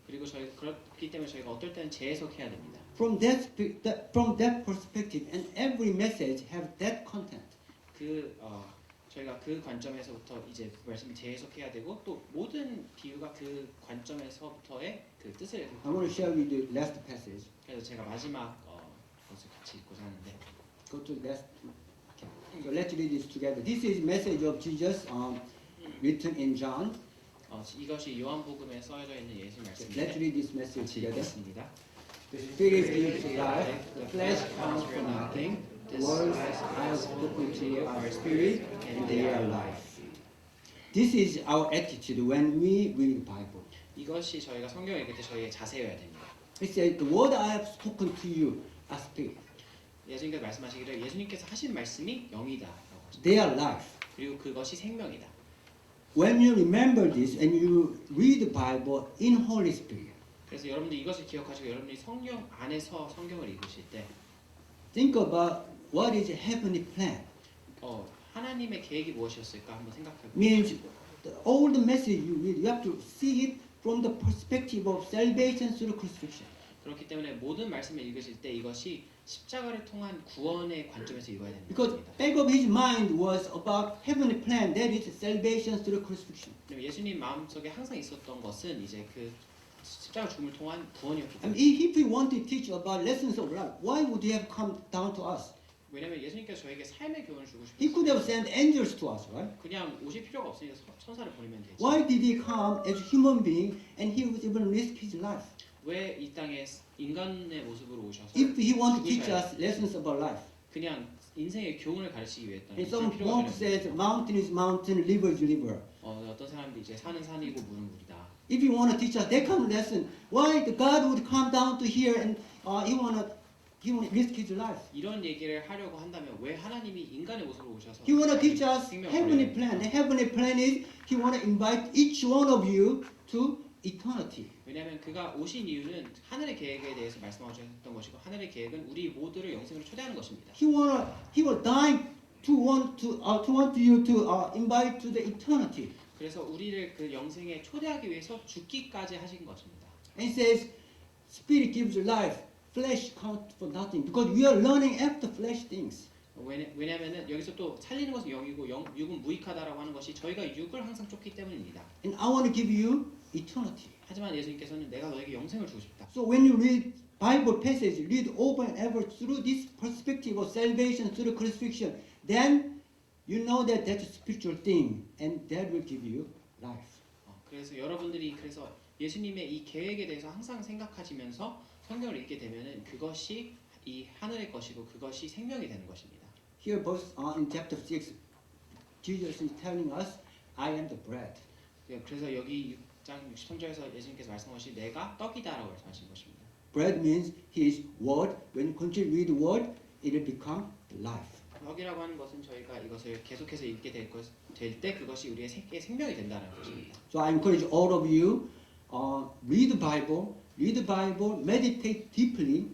그리고 그렇기 때문에 저희가 어떨 때는 재해석해야 됩니다. from that perspective, and every message have that content. 저희가 그 관점에서부터 이제 말씀을 재해석해야 되고 또 모든 비유가 그 관점에서부터의 그 뜻을. I want to share with you the last passage. 그래서 제가 마지막 것을 같이 읽고자 하는데. Go to the last. Okay. So let's read this together. This is message of Jesus written in John. 이것이 요한복음에 써져 있는 예수 Let's 말씀인데 read this message 같이 together. 읽겠습니다. The spirit gives life. The flesh comes from nothing. The words I have spoken to you are spirit and they are life. This is our attitude when we read the Bible. 이것이 저희가 성경을 읽을 때 저희의 자세여야 됩니다. It says the word I have spoken to you are spirit. 예수님께서 말씀하시기를 예수님께서 하신 말씀이 영이다라고 하십니다. They are life. 그리고 그것이 생명이다. When you remember this and you read the Bible in Holy Spirit, 그래서 여러분들 이것을 기억하시고 여러분들이 성령 안에서 성경을 읽으실 때 think about what is heavenly plan. 하나님의 계획이 무엇이었을까 한번 생각해보세요. Means all the message you read, you have to see it from the perspective of salvation through crucifixion. 그렇기 때문에 모든 말씀을 읽으실 때 이것이 십자가를 통한 구원의 관점에서 읽어야 되는 Because 것입니다. back of his mind was about heavenly plan, that is salvation through crucifixion. 예수님 마음속에 항상 있었던 것은 이제 그 십자가 죽음을 통한 구원이었기 I mean, 때문에. if he wanted to teach about lessons of life, why would he have come down to us? 왜냐하면 예수님께서 저에게 삶의 교훈을 주고 He could have 싶었어요. sent angels to us, right? 그냥 오실 필요가 없으니까 천사를 보내면 되지. Why did he come as a human being and he would even risk his life? 왜 이 땅에 인간의 모습으로 오셔서 If he wanted to teach 죽으셔야 us lessons about life. 그냥 인생의 교훈을 가르치기 위했다면 And some monk says mountain is mountain, river is river. 어떤 사람들이 이제 산은 산이고 물은 물이다. If you want to teach us that kind of lesson, why the God would come down to here and he want to risk his life? 이런 얘기를 하려고 한다면 왜 하나님이 인간의 모습으로 오셔서 He want to teach us 생명을 heavenly 버려야 plan. The heavenly plan is he want to invite each one of you to eternity. 왜냐하면 그가 오신 이유는 하늘의 계획에 대해서 말씀하셨던 것이고 하늘의 계획은 우리 모두를 영생으로 초대하는 것입니다. He will die to want you to invite to the eternity. 그래서 우리를 그 영생에 초대하기 위해서 죽기까지 하신 것입니다. And it says, Spirit gives life, flesh counts for nothing. Because we are learning after flesh things. 왜냐하면 여기서 또 살리는 것은 영이고 육은 무익하다라고 하는 것이 저희가 육을 항상 쫓기 때문입니다. And I want to give you eternity. 하지만 예수님께서는 내가 너에게 영생을 주고 싶다. So when you read Bible passage, read over and over through this perspective of salvation through crucifixion, then you know that that's a spiritual thing, and that will give you life. 그래서 여러분들이 그래서 예수님의 이 계획에 대해서 항상 생각하시면서 성경을 읽게 되면은 그것이 이 하늘의 것이고 그것이 생명이 되는 것입니다. Here, verse in chapter 6, Jesus is telling us, "I am the bread." 그래서 여기 6장 63절에서 예수님께서 말씀하신 내가 떡이다라고 말씀하신 것입니다. Bread means His word. When you continue to read the word, it will become life. 떡이라고 하는 것은 저희가 이것을 계속해서 읽게 될 때 그것이 우리의 생명이 된다는 것입니다. So I encourage all of you, read the Bible, meditate deeply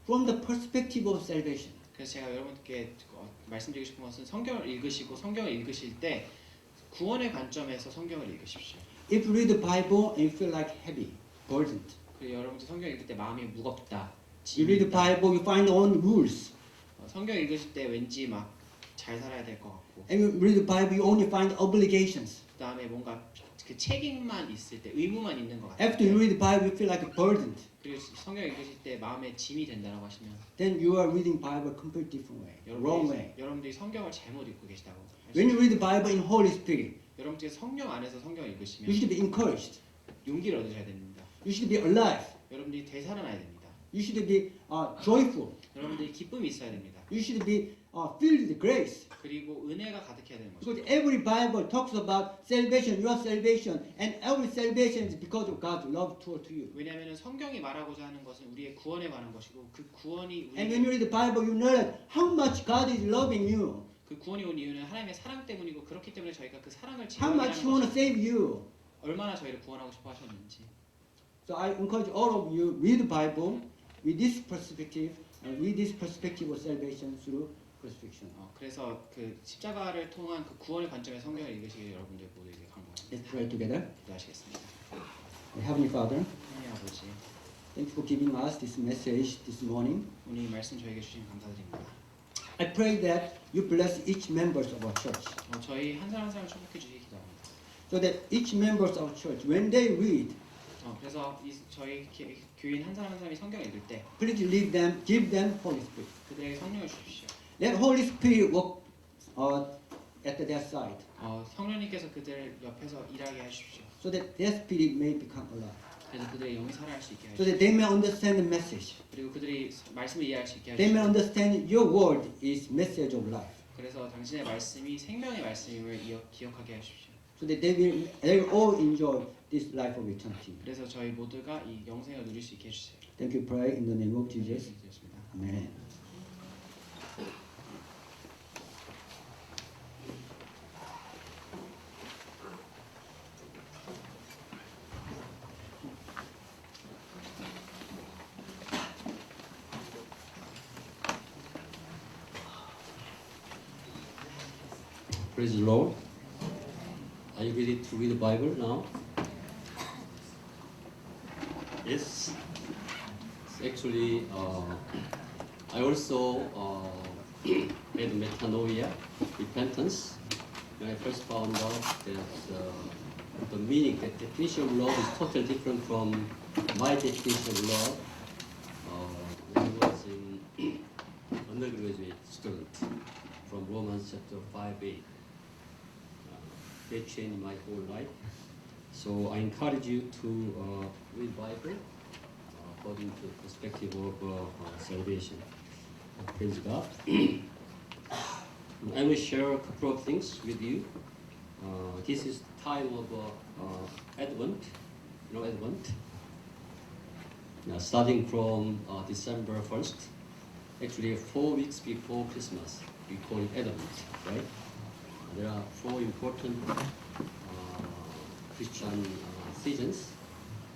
from the perspective of salvation. 그래서 제가 여러분께 말씀드리고 싶은 것은 성경을 읽으시고 성경을 읽으실 때 구원의 관점에서 성경을 읽으십시오. If you read the Bible and you feel like heavy, burdened, 그리고 여러분들 성경 읽을 때 마음이 무겁다, you read the Bible, you find your own rules. 성경 읽으실 때 왠지 막 잘 살아야 될 것 같고, And you read the Bible, you only find obligations. 그 다음에 뭔가 그 책임만 있을 때 의무만 있는 것 같아요. After you read the Bible, you feel like burdened. 그리고 성경 읽으실 때 마음에 짐이 된다고 하시면 Then you are reading Bible completely different way, wrong way. 여러분들이 성경을 잘못 읽고 계시다고. When you read the Bible in Holy Spirit, 여러분들이 성령 안에서 성경을 you 읽으시면 should be encouraged. 용기를 얻으셔야 됩니다. You should be alive. 여러분들이 되살아나야 됩니다. You should be joyful. 여러분들이 기쁨이 있어야 됩니다. You should be filled with grace. 그리고 은혜가 가득해야 되는 Because 것입니다. every Bible talks about salvation, your salvation, and every salvation is because of God's love toward you. 왜냐하면 성경이 말하고자 하는 것은 우리의 구원에 관한 것이고 그 구원이 And when you read the Bible, you know that how much God is loving you, 그 구원이 온 이유는 하나님의 사랑 때문이고 그렇기 때문에 저희가 그 사랑을 how much He want to 제공하는 save you. 얼마나 저희를 구원하고 싶어 하셨는지. So I encourage all of you read the Bible with this perspective and with this perspective of salvation through crucifixion. 그래서 그 십자가를 통한 그 구원의 관점의 성경을 읽으시길 여러분들 모두에게 Let's 강구합니다. pray together. 기도하시겠습니다. Heavenly Father, 하나님 아버지, thank you for giving us this message this morning. 오늘 이 말씀 저에게 주신 감사드립니다. I pray that you bless each members of our church, 저희 한 사람 한 사람 축복해 주시기 기도합니다. so that each members of our church, when they read, 그래서 저희 교인 한 사람 한 사람이 성경을 읽을 때 please lead them, give them Holy Spirit. 그들에게 성령을 주십시오. Let Holy Spirit work at their side, 성령님께서 그들 옆에서 일하게 해주십시오. so that their spirit may become alive, 그래서 그들의 영이 살아날 수 있게 so 해주십시오. that they may understand the message. 그리고 그들이 말씀을 이해할 수 있게 They may 해주십시오. understand your word is message of life, 그래서 당신의 말씀이 생명의 말씀임을 기억하게 해주십시오. so that they will all enjoy this life of eternity. 그래서 저희 모두가 이 영생을 누릴 수 있게 해주세요. Thank you, pray in the name of Jesus. 되었습니다. Amen. Praise the Lord. Are you ready to read the Bible now? Yes. Actually, I also made metanoia, repentance, when I first found out that the meaning, the definition of love is totally different from my definition of love when I was in undergraduate student from Romans chapter 5:8. They changed my whole life. So I encourage you to read Bible according to the perspective of salvation. Praise God. I will share a couple of things with you. This is time of Advent. You know Advent? Now, starting from December 1st, actually 4 weeks before Christmas, we call it Advent, right? There are 4 important Christian seasons.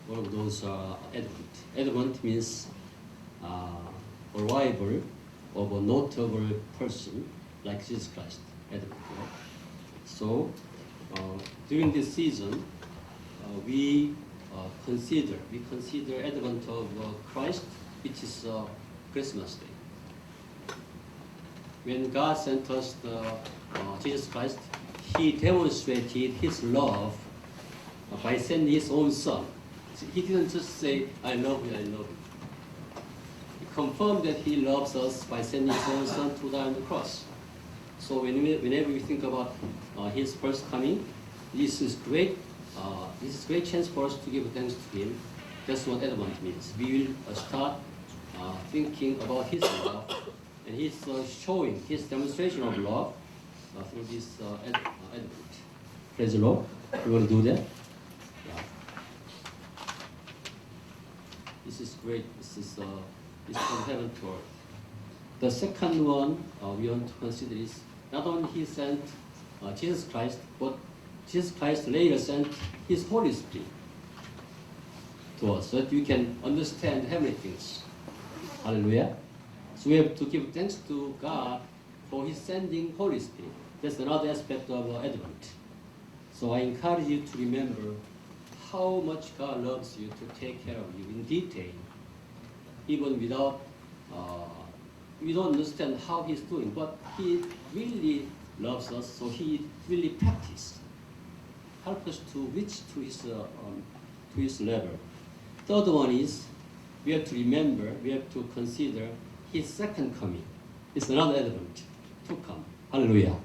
One of those are Advent. Advent means arrival of a notable person like Jesus Christ. Advent. Right? So during this season, we consider Advent of Christ, which is Christmas Day. When God sent us Jesus Christ, He demonstrated His love by sending His own Son. He didn't just say, I love you, I love you. He confirmed that He loves us by sending His own Son to die on the cross. So whenever we think about His first coming, this is great chance for us to give thanks to Him. That's what Advent means. We will start thinking about His love, and His showing His demonstration of love through this Advent. Praise the Lord. You want to do that? Yeah. This is great. This is from heaven to earth. The second one we want to consider is not only He sent Jesus Christ, but Jesus Christ later sent His Holy Spirit to us, so that we can understand heavenly things. Hallelujah. So we have to give thanks to God for His sending Holy Spirit. That's another aspect of Advent. So I encourage you to remember how much God loves you, to take care of you in detail, even without, we don't understand how He's doing, but He really loves us, so He really practiced help us to reach to his level. Third one is we have to remember, we have to consider his second coming. It's another advent to come. Hallelujah.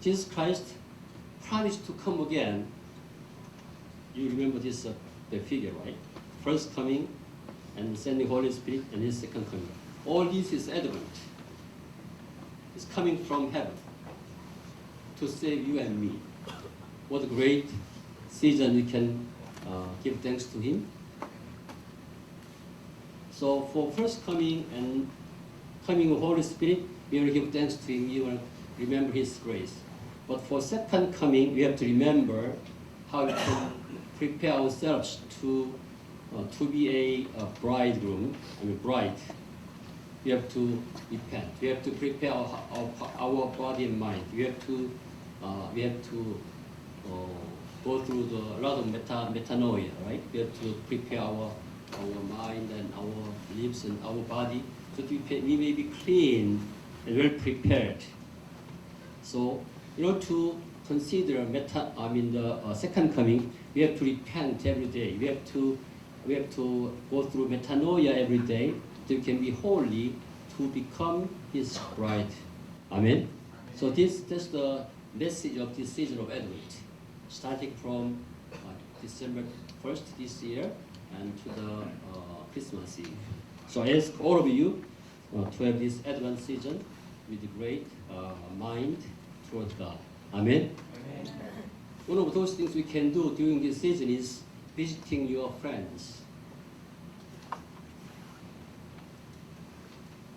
Jesus Christ promised to come again. You remember this the figure, right? First coming and sending Holy Spirit and his second coming. All this is advent. It's coming from heaven to save you and me. What a great season we can give thanks to him. So for first coming and coming of Holy Spirit, we will give thanks to him, we will remember his grace. But for second coming, we have to remember how we can prepare ourselves to be a bridegroom, bride. We have to repent. We have to prepare our body and mind. We have to go through a lot of metanoia, right? We have to prepare our mind and our lips and our body so that we may be clean and well prepared. So, in order to consider the second coming, we have to repent every day. We have to go through metanoia every day so we can be holy to become his bride. Amen. So that's the message of this season of Advent, starting from December 1st this year and to the Christmas Eve. So I ask all of you to have this Advent season with a great mind toward God. Amen. Amen. One of those things we can do during this season is visiting your friends.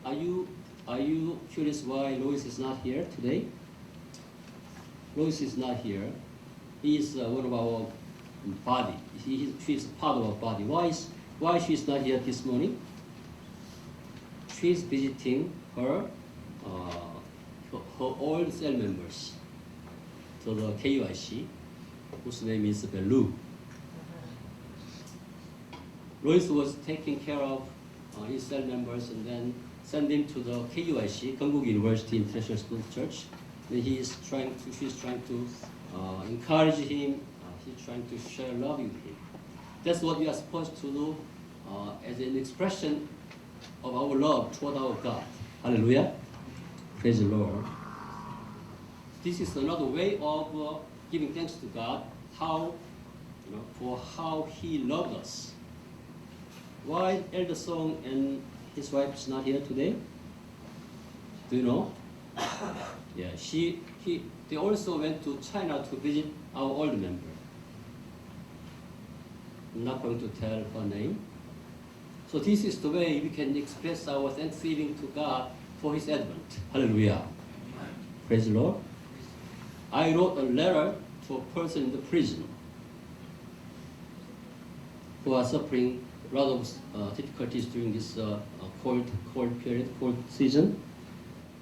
Are you curious why Lois is not here today? Lois is not here. He is one of our body. She is part of our body. Why she is not here this morning? She is visiting her old cell members to the KUIC, whose name is Bellu. Lois was taking care of his cell members and then send him to the KUIC, Konkuk University International Student Church. And she's trying to encourage him. She's trying to share love with him. That's what we are supposed to do as an expression of our love toward our God. Hallelujah. Praise the Lord. This is another way of giving thanks to God, for how He loved us. Why Elder Song and his wife is not here today? Do you know? Yeah, they also went to China to visit our old member. I'm not going to tell her name. So this is the way we can express our thanksgiving to God for His advent. Hallelujah. Praise the Lord. I wrote a letter to a person in the prison who are suffering a lot of difficulties during this cold season.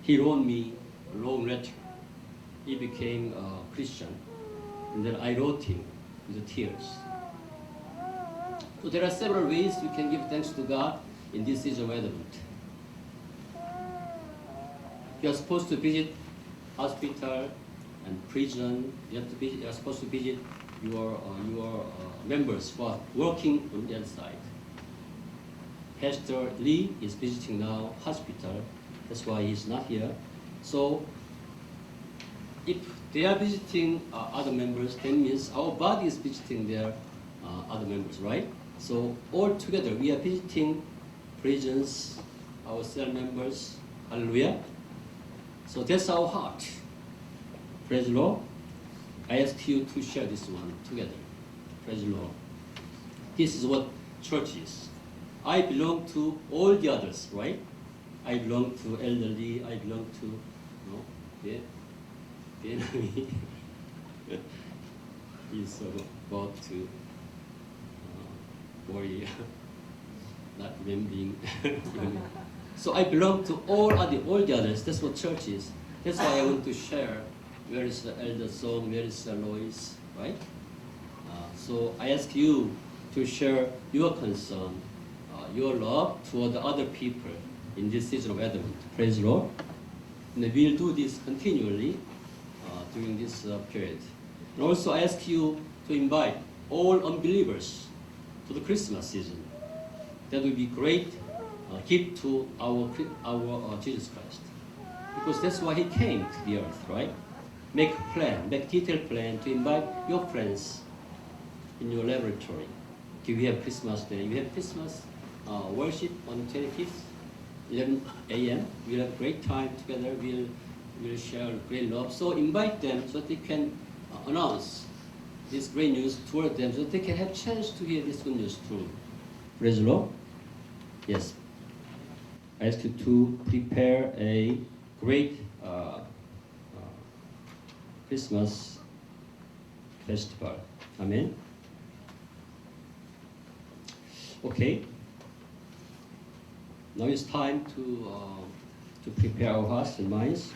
He wrote me a long letter. He became a Christian. And then I wrote him with the tears. So there are several ways we can give thanks to God in this season of Advent. You are supposed to visit hospital and prison. You are supposed to visit your members who are working on the other side. Pastor Lee is visiting now hospital. That's why he's not here. So if they are visiting other members, that means our body is visiting their other members, right? So all together we are visiting prisons, our cell members. Hallelujah. So that's our heart. Praise the Lord. I ask you to share this one together. Praise the Lord. This is what church is. I belong to all the others, right? I belong to elderly, I belong to, the enemy. He's about to worry, not remembering. So I belong to all the others. That's what church is. That's why I want to share. Where is the elder Song? Where is the Lois? Right? So I ask you to share your concern, your love toward the other people in this season of Advent. Praise the Lord. And we'll do this continually during this period. And also I ask you to invite all unbelievers to the Christmas season. That will be great gift to our Jesus Christ. Because that's why he came to the earth, right? Make a plan, make detailed plan to invite your friends in your laboratory. Okay, we have Christmas Day. We have Christmas worship on 25th, 11 a.m. We'll have great time together. We'll share great love. So invite them so that they can announce this great news toward them, so that they can have chance to hear this good news too. Praise the Lord. Yes. I ask you to prepare a great Christmas festival. Amen. Okay. Now it's time to prepare our hearts and minds